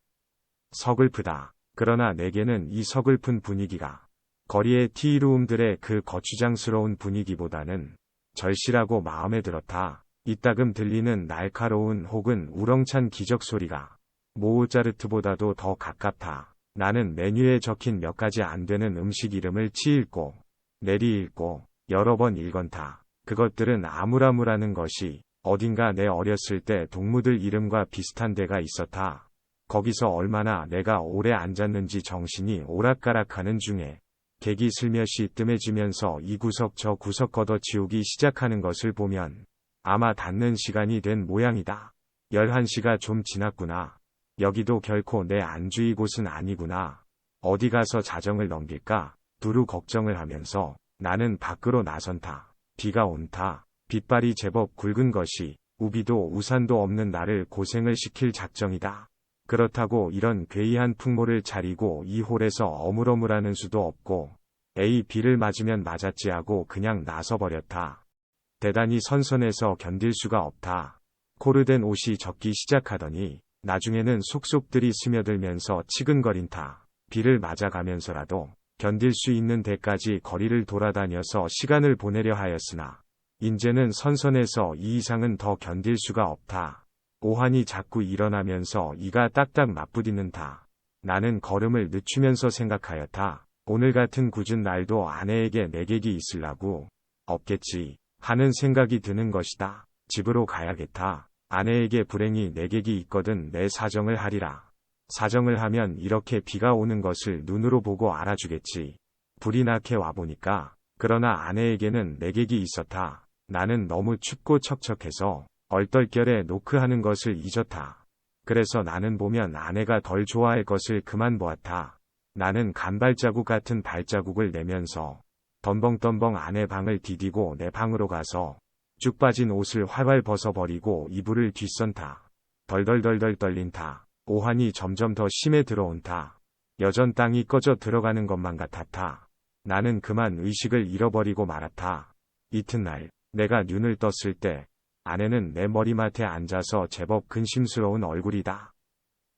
Speaker 2: 서글프다. 그러나 내게는 이 서글픈 분위기가 거리의 티이루움들의 그 거추장스러운 분위기보다는 절실하고 마음에 들었다. 이따금 들리는 날카로운 혹은 우렁찬 기적 소리가 모우짜르트보다도 더 가깝다. 나는 메뉴에 적힌 몇 가지 안 되는 음식 이름을 치읽고 내리읽고 여러 번 읽었다. 그것들은 아무라무라는 것이 어딘가 내 어렸을 때 동무들 이름과 비슷한 데가 있었다. 거기서 얼마나 내가 오래 앉았는지 정신이 오락가락하는 중에 객이 슬며시 뜸해지면서 이 구석 저 구석 걷어치우기 시작하는 것을 보면 아마 닫는 시간이 된 모양이다. 11시가 좀 지났구나. 여기도 결코 내 안주의 곳은 아니구나. 어디 가서 자정을 넘길까? 두루 걱정을 하면서 나는 밖으로 나선다. 비가 온다. 빗발이 제법 굵은 것이 우비도 우산도 없는 나를 고생을 시킬 작정이다. 그렇다고 이런 괴이한 풍모를 차리고 이 홀에서 어물어물하는 수도 없고 에이 비를 맞으면 맞았지 하고 그냥 나서버렸다. 대단히 선선해서 견딜 수가 없다. 코르된 옷이 젖기 시작하더니 나중에는 속속들이 스며들면서 치근거린다. 비를 맞아가면서라도 견딜 수 있는 데까지 거리를 돌아다녀서 시간을 보내려 하였으나 인제는 선선해서 이 이상은 더 견딜 수가 없다. 오한이 자꾸 일어나면서 이가 딱딱 맞부딪는다. 나는 걸음을 늦추면서 생각하였다. 오늘 같은 굳은 날도 아내에게 내객이 있으려고 없겠지 하는 생각이 드는 것이다. 집으로 가야겠다. 아내에게 불행히 내객이 있거든 내 사정을 하리라. 사정을 하면 이렇게 비가 오는 것을 눈으로 보고 알아주겠지. 불이 나게 와보니까. 그러나 아내에게는 내객이 있었다. 나는 너무 춥고 척척해서 얼떨결에 노크하는 것을 잊었다. 그래서 나는 보면 아내가 덜 좋아할 것을 그만 보았다. 나는 간발자국 같은 발자국을 내면서 덤벙덤벙 아내 방을 디디고 내 방으로 가서 쭉 빠진 옷을 활활 벗어버리고 이불을 뒤썬다. 덜덜덜덜 떨린다. 오한이 점점 더 심해 들어온다. 여전 땅이 꺼져 들어가는 것만 같았다. 나는 그만 의식을 잃어버리고 말았다. 이튿날 내가 눈을 떴을 때 아내는 내 머리맡에 앉아서 제법 근심스러운 얼굴이다.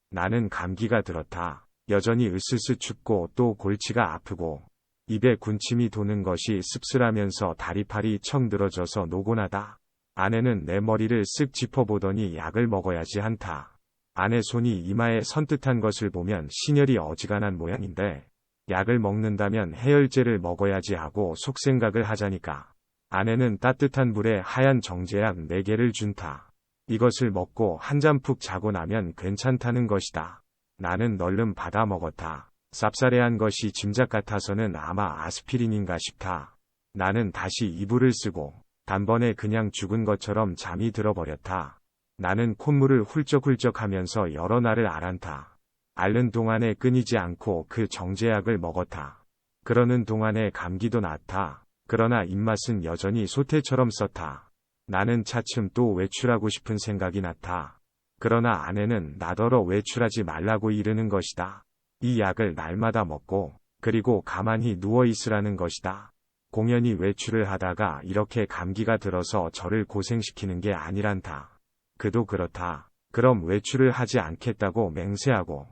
Speaker 2: 나는 감기가 들었다. 여전히 으스스 춥고 또 골치가 아프고 입에 군침이 도는 것이 씁쓸하면서 다리팔이 청 늘어져서 노곤하다. 아내는 내 머리를 쓱 짚어보더니 약을 먹어야지 한다. 아내 손이 이마에 선뜻한 것을 보면 신혈이 어지간한 모양인데 약을 먹는다면 해열제를 먹어야지 하고 속생각을 하자니까. 아내는 따뜻한 물에 하얀 정제약 4개를 준다. 이것을 먹고 한 잠 푹 자고 나면 괜찮다는 것이다. 나는 널름 받아 먹었다. 쌉싸래한 것이 짐작 같아서는 아마 아스피린인가 싶다. 나는 다시 이불을 쓰고 단번에 그냥 죽은 것처럼 잠이 들어버렸다. 나는 콧물을 훌쩍훌쩍 하면서 여러 날을 앓았다. 앓는 동안에 끊이지 않고 그 정제약을 먹었다. 그러는 동안에 감기도 났다. 그러나 입맛은 여전히 소태처럼 썼다. 나는 차츰 또 외출하고 싶은 생각이 났다. 그러나 아내는 나더러 외출하지 말라고 이르는 것이다. 이 약을 날마다 먹고 그리고 가만히 누워 있으라는 것이다. 공연히 외출을 하다가 이렇게 감기가 들어서 저를 고생시키는 게 아니란다. 그도 그렇다. 그럼 외출을 하지 않겠다고 맹세하고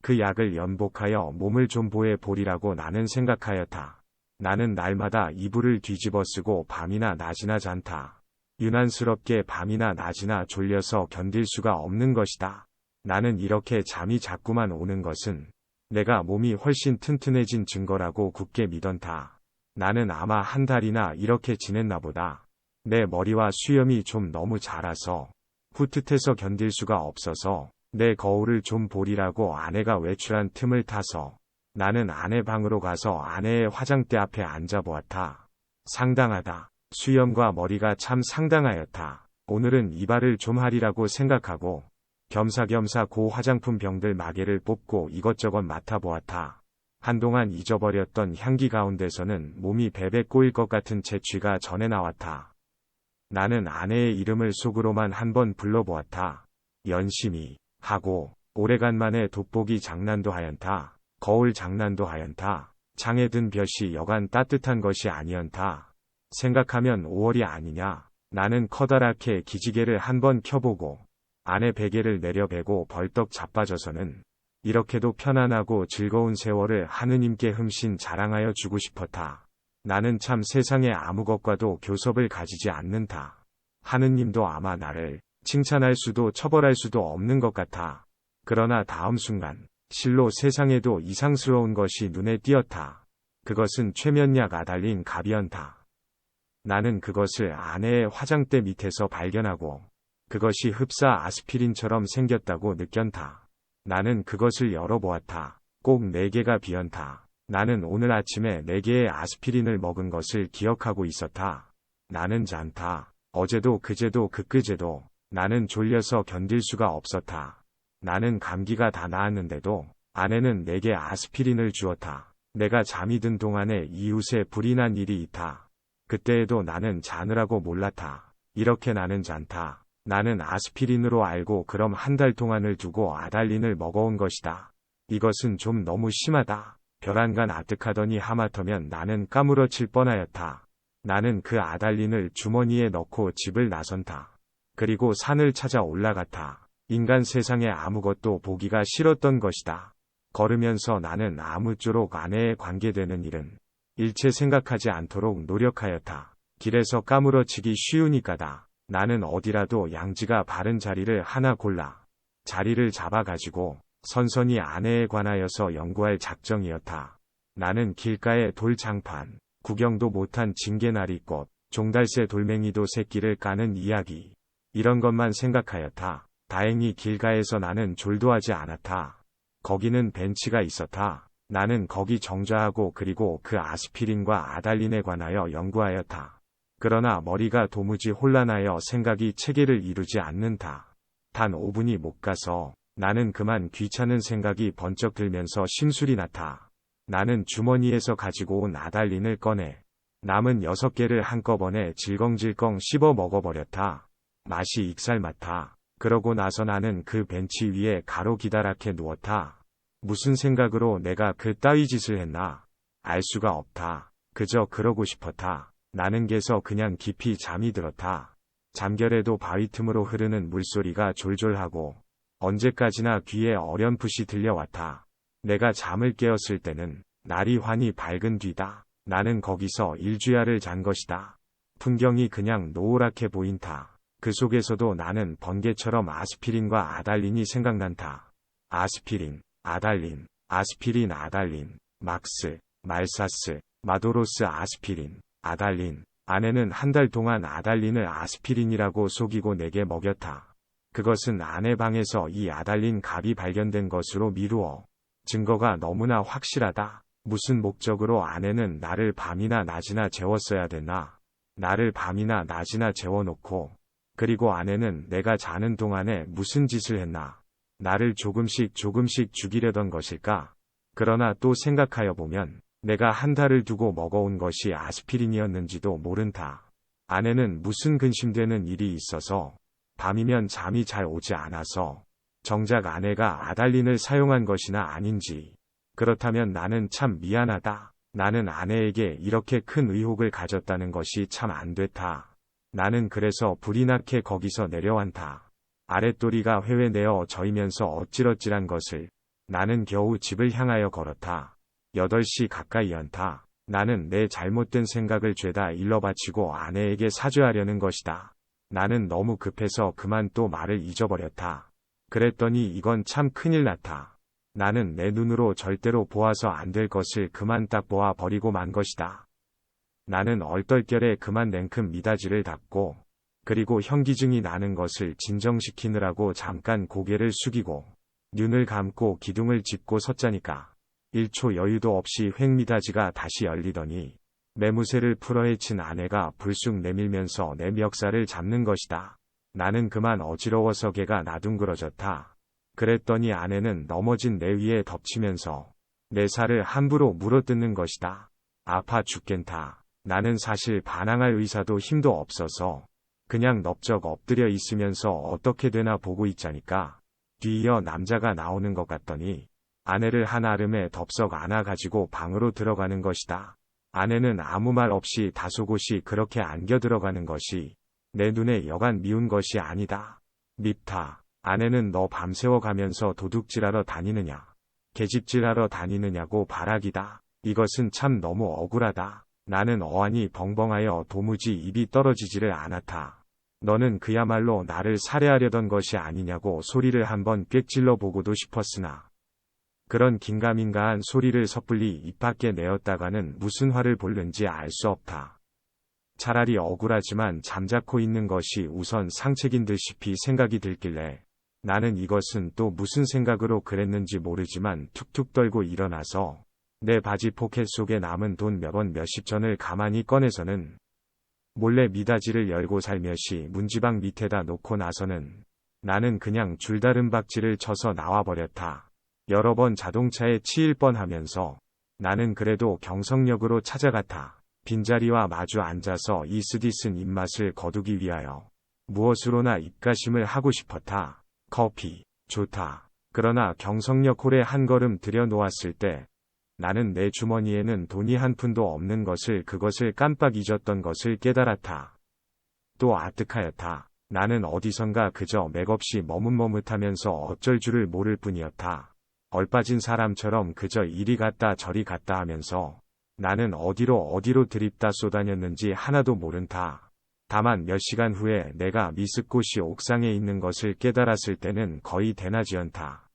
Speaker 2: 그 약을 연복하여 몸을 좀 보해 보리라고 나는 생각하였다. 나는 날마다 이불을 뒤집어 쓰고 밤이나 낮이나 잔다. 유난스럽게 밤이나 낮이나 졸려서 견딜 수가 없는 것이다. 나는 이렇게 잠이 자꾸만 오는 것은 내가 몸이 훨씬 튼튼해진 증거라고 굳게 믿었다. 나는 아마 한 달이나 이렇게 지냈나 보다. 내 머리와 수염이 좀 너무 자라서 후뜻해서 견딜 수가 없어서 내 거울을 좀 보리라고 아내가 외출한 틈을 타서 나는 아내 방으로 가서 아내의 화장대 앞에 앉아보았다. 상당하다. 수염과 머리가 참 상당하였다. 오늘은 이발을 좀 하리라고 생각하고 겸사겸사 고 화장품 병들 마개를 뽑고 이것저것 맡아보았다. 한동안 잊어버렸던 향기 가운데서는 몸이 베베 꼬일 것 같은 채취가 전해 나왔다. 나는 아내의 이름을 속으로만 한번 불러보았다. 연심이 하고 오래간만에 돋보기 장난도 하연타. 거울 장난도 하연타. 장에 든 볕이 여간 따뜻한 것이 아니언타. 생각하면 5월이 아니냐. 나는 커다랗게 기지개를 한번 켜보고 아내 베개를 내려베고 벌떡 자빠져서는 이렇게도 편안하고 즐거운 세월을 하느님께 흠씬 자랑하여 주고 싶었다. 나는 참 세상에 아무 것과도 교섭을 가지지 않는다. 하느님도 아마 나를 칭찬할 수도 처벌할 수도 없는 것 같아. 그러나 다음 순간 실로 세상에도 이상스러운 것이 눈에 띄었다. 그것은 최면약 아달린 갑이었다. 나는 그것을 아내의 화장대 밑에서 발견하고 그것이 흡사 아스피린처럼 생겼다고 느꼈다. 나는 그것을 열어보았다. 꼭 4개가 비었다. 나는 오늘 아침에 4개의 아스피린을 먹은 것을 기억하고 있었다. 나는 잔다. 어제도 그제도 그끄제도 나는 졸려서 견딜 수가 없었다. 나는 감기가 다 나았는데도 아내는 내게 아스피린을 주었다. 내가 잠이 든 동안에 이웃에 불이 난 일이 있다. 그때에도 나는 자느라고 몰랐다. 이렇게 나는 잔다. 나는 아스피린으로 알고 그럼 한 달 동안을 두고 아달린을 먹어온 것이다. 이것은 좀 너무 심하다. 벼랑간 아득하더니 하마터면 나는 까무러칠 뻔하였다. 나는 그 아달린을 주머니에 넣고 집을 나선다. 그리고 산을 찾아 올라갔다. 인간 세상에 아무것도 보기가 싫었던 것이다. 걸으면서 나는 아무쪼록 아내에 관계되는 일은 일체 생각하지 않도록 노력하였다. 길에서 까무러치기 쉬우니까다. 나는 어디라도 양지가 바른 자리를 하나 골라 자리를 잡아가지고 선선히 아내에 관하여서 연구할 작정이었다. 나는 길가의 돌장판, 구경도 못한 징개나리꽃, 종달새 돌멩이도 새끼를 까는 이야기, 이런 것만 생각하였다. 다행히 길가에서 나는 졸도하지 않았다. 거기는 벤치가 있었다. 나는 거기 정좌하고 그리고 그 아스피린과 아달린에 관하여 연구하였다. 그러나 머리가 도무지 혼란하여 생각이 체계를 이루지 않는다. 단 5분이 못 가서 나는 그만 귀찮은 생각이 번쩍 들면서 심술이 났다. 나는 주머니에서 가지고 온 아달린을 꺼내 남은 6개를 한꺼번에 질겅질겅 씹어 먹어버렸다. 맛이 익살맞다. 그러고 나서 나는 그 벤치 위에 가로기다랗게 누웠다. 무슨 생각으로 내가 그 따위 짓을 했나? 알 수가 없다. 그저 그러고 싶었다. 나는 개서 그냥 깊이 잠이 들었다. 잠결에도 바위 틈으로 흐르는 물소리가 졸졸하고 언제까지나 귀에 어렴풋이 들려왔다. 내가 잠을 깨었을 때는 날이 환히 밝은 뒤다. 나는 거기서 일주야를 잔 것이다. 풍경이 그냥 노랗게 보인다. 그 속에서도 나는 번개처럼 아스피린과 아달린이 생각난다. 아스피린, 아달린, 아스피린, 아달린, 막스, 말사스, 마도로스, 아스피린, 아달린. 아내는 한 달 동안 아달린을 아스피린이라고 속이고 내게 먹였다. 그것은 아내 방에서 이 아달린 갑이 발견된 것으로 미루어. 증거가 너무나 확실하다. 무슨 목적으로 아내는 나를 밤이나 낮이나 재웠어야 됐나? 나를 밤이나 낮이나 재워놓고 그리고 아내는 내가 자는 동안에 무슨 짓을 했나? 나를 조금씩 죽이려던 것일까? 그러나 또 생각하여 보면 내가 한 달을 두고 먹어온 것이 아스피린이었는지도 모른다. 아내는 무슨 근심되는 일이 있어서 밤이면 잠이 잘 오지 않아서 정작 아내가 아달린을 사용한 것이나 아닌지. 그렇다면 나는 참 미안하다. 나는 아내에게 이렇게 큰 의혹을 가졌다는 것이 참 안 됐다. 나는 그래서 불이 나게 거기서 내려앉다. 아랫도리가 회회내어 저이면서 어찌러찌란 것을 나는 겨우 집을 향하여 걸었다. 8시 가까이였다. 나는 내 잘못된 생각을 죄다 일러바치고 아내에게 사죄하려는 것이다. 나는 너무 급해서 그만 또 말을 잊어버렸다. 그랬더니 이건 참 큰일 났다. 나는 내 눈으로 절대로 보아서 안 될 것을 그만 딱 보아 버리고 만 것이다. 나는 얼떨결에 그만 냉큼 미닫이를 닫고 그리고 현기증이 나는 것을 진정시키느라고 잠깐 고개를 숙이고 눈을 감고 기둥을 짚고 섰자니까 1초 여유도 없이 횡미닫이가 다시 열리더니 매무새를 풀어헤친 아내가 불쑥 내밀면서 내 멱살을 잡는 것이다. 나는 그만 어지러워서 개가 나둥그러졌다. 그랬더니 아내는 넘어진 내 위에 덮치면서 내 살을 함부로 물어뜯는 것이다. 아파 죽겠다. 나는 사실 반항할 의사도 힘도 없어서 그냥 넙적 엎드려 있으면서 어떻게 되나 보고 있자니까 뒤이어 남자가 나오는 것 같더니 아내를 한아름에 덥석 안아가지고 방으로 들어가는 것이다. 아내는 아무 말 없이 다소곳이 그렇게 안겨 들어가는 것이 내 눈에 여간 미운 것이 아니다. 밉다. 아내는 너 밤새워 가면서 도둑질하러 다니느냐, 계집질하러 다니느냐고 발악이다. 이것은 참 너무 억울하다. 나는 어안이 벙벙하여 도무지 입이 떨어지지를 않았다. 너는 그야말로 나를 살해하려던 것이 아니냐고 소리를 한번 꽥질러 보고도 싶었으나 그런 긴가민가한 소리를 섣불리 입 밖에 내었다가는 무슨 화를 볼는지 알 수 없다. 차라리 억울하지만 잠자코 있는 것이 우선 상책인 듯이 생각이 들길래 나는 이것은 또 무슨 생각으로 그랬는지 모르지만 툭툭 떨고 일어나서 내 바지 포켓 속에 남은 돈 몇 원 몇십 전을 가만히 꺼내서는 몰래 미닫이를 열고 살며시 문지방 밑에다 놓고 나서는 나는 그냥 줄다른 박질을 쳐서 나와버렸다. 여러 번 자동차에 치일 뻔하면서 나는 그래도 경성역으로 찾아갔다. 빈자리와 마주 앉아서 이 쓰디쓴 입맛을 거두기 위하여 무엇으로나 입가심을 하고 싶었다. 커피, 좋다. 그러나 경성역 홀에 한 걸음 들여놓았을 때 나는 내 주머니에는 돈이 한 푼도 없는 것을 그것을 깜빡 잊었던 것을 깨달았다. 또 아뜩하였다. 나는 어디선가 그저 맥없이 머뭇머뭇하면서 어쩔 줄을 모를 뿐이었다. 얼빠진 사람처럼 그저 이리 갔다 저리 갔다 하면서 나는 어디로 드립다 쏘다녔는지 하나도 모른다. 다만 몇 시간 후에 내가 미스꽃이 옥상에 있는 것을 깨달았을 때는 거의 대낮이었다.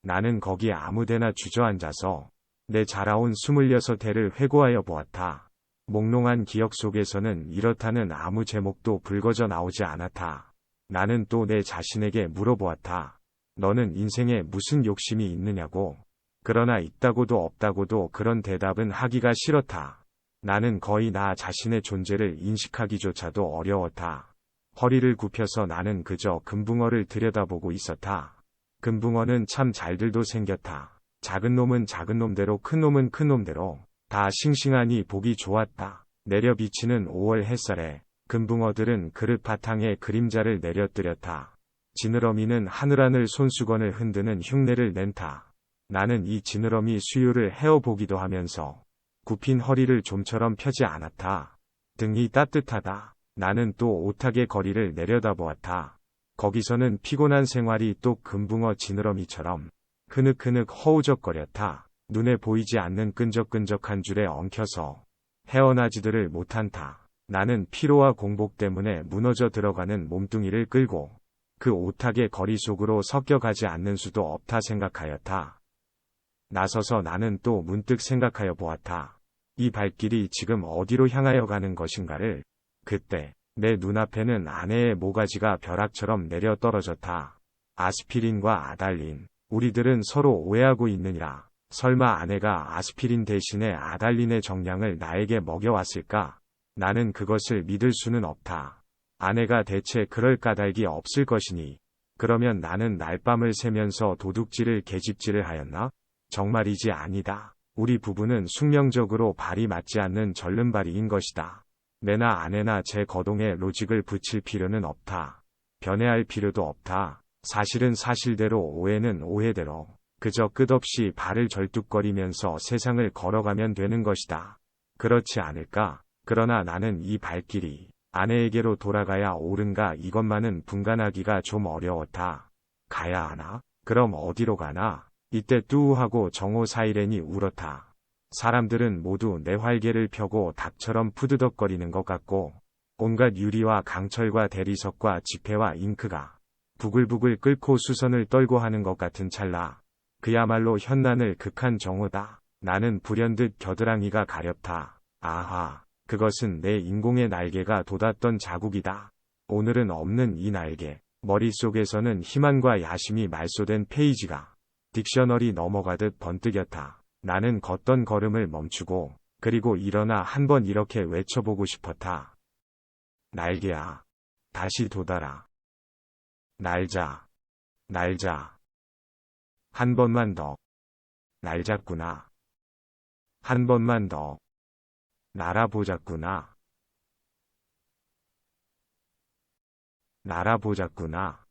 Speaker 2: 나는 거기 아무데나 주저앉아서 내 자라온 26해를 회고하여 보았다. 몽롱한 기억 속에서는 이렇다는 아무 제목도 불거져 나오지 않았다. 나는 또 내 자신에게 물어보았다. 너는 인생에 무슨 욕심이 있느냐고. 그러나 있다고도 없다고도 그런 대답은 하기가 싫었다. 나는 거의 나 자신의 존재를 인식하기조차도 어려웠다. 허리를 굽혀서 나는 그저 금붕어를 들여다보고 있었다. 금붕어는 참 잘들도 생겼다. 작은 놈은 작은 놈대로 큰 놈은 큰 놈대로 다 싱싱하니 보기 좋았다. 내려 비치는 5월 햇살에 금붕어들은 그릇 바탕에 그림자를 내려뜨렸다. 지느러미는 하늘하늘 손수건을 흔드는 흉내를 낸다. 나는 이 지느러미 수유를 헤어보기도 하면서 굽힌 허리를 좀처럼 펴지 않았다. 등이 따뜻하다. 나는 또 오탁의 거리를 내려다보았다. 거기서는 피곤한 생활이 또 금붕어 지느러미처럼 흐느흐느 허우적거렸다. 눈에 보이지 않는 끈적끈적한 줄에 엉켜서 헤어나지들을 못한다. 나는 피로와 공복 때문에 무너져 들어가는 몸뚱이를 끌고 그 오탁의 거리 속으로 섞여가지 않는 수도 없다 생각하였다. 나서서 나는 또 문득 생각하여 보았다. 이 발길이 지금 어디로 향하여 가는 것인가를. 그때 내 눈앞에는 아내의 모가지가 벼락처럼 내려 떨어졌다. 아스피린과 아달린. 우리들은 서로 오해하고 있느니라. 설마 아내가 아스피린 대신에 아달린의 정량을 나에게 먹여왔을까? 나는 그것을 믿을 수는 없다. 아내가 대체 그럴 까닭이 없을 것이니. 그러면 나는 날밤을 새면서 도둑질을 계집질을 하였나? 정말이지 아니다. 우리 부부는 숙명적으로 발이 맞지 않는 절름발이인 것이다. 내나 아내나 제 거동에 로직을 붙일 필요는 없다. 변해할 필요도 없다. 사실은 사실대로 오해는 오해대로 그저 끝없이 발을 절뚝거리면서 세상을 걸어가면 되는 것이다. 그렇지 않을까? 그러나 나는 이 발길이 아내에게로 돌아가야 옳은가 이것만은 분간하기가 좀 어려웠다. 가야 하나? 그럼 어디로 가나? 이때 뚜우하고 정오 사이렌이 울었다. 사람들은 모두 내 활개를 펴고 닭처럼 푸드덕거리는 것 같고 온갖 유리와 강철과 대리석과 지폐와 잉크가 부글부글 끓고 수선을 떨고 하는 것 같은 찰나. 그야말로 현난을 극한 정오다. 나는 불현듯 겨드랑이가 가렵다. 아하, 그것은 내 인공의 날개가 돋았던 자국이다. 오늘은 없는 이 날개. 머릿속에서는 희망과 야심이 말소된 페이지가 딕셔너리 넘어가듯 번뜩였다. 나는 걷던 걸음을 멈추고 그리고 일어나 한번 이렇게 외쳐보고 싶었다. 날개야, 다시 돋아라. 날자, 날자. 한 번만 더. 날잡구나. 한 번만 더. 날아보자꾸나. 날아보자꾸나.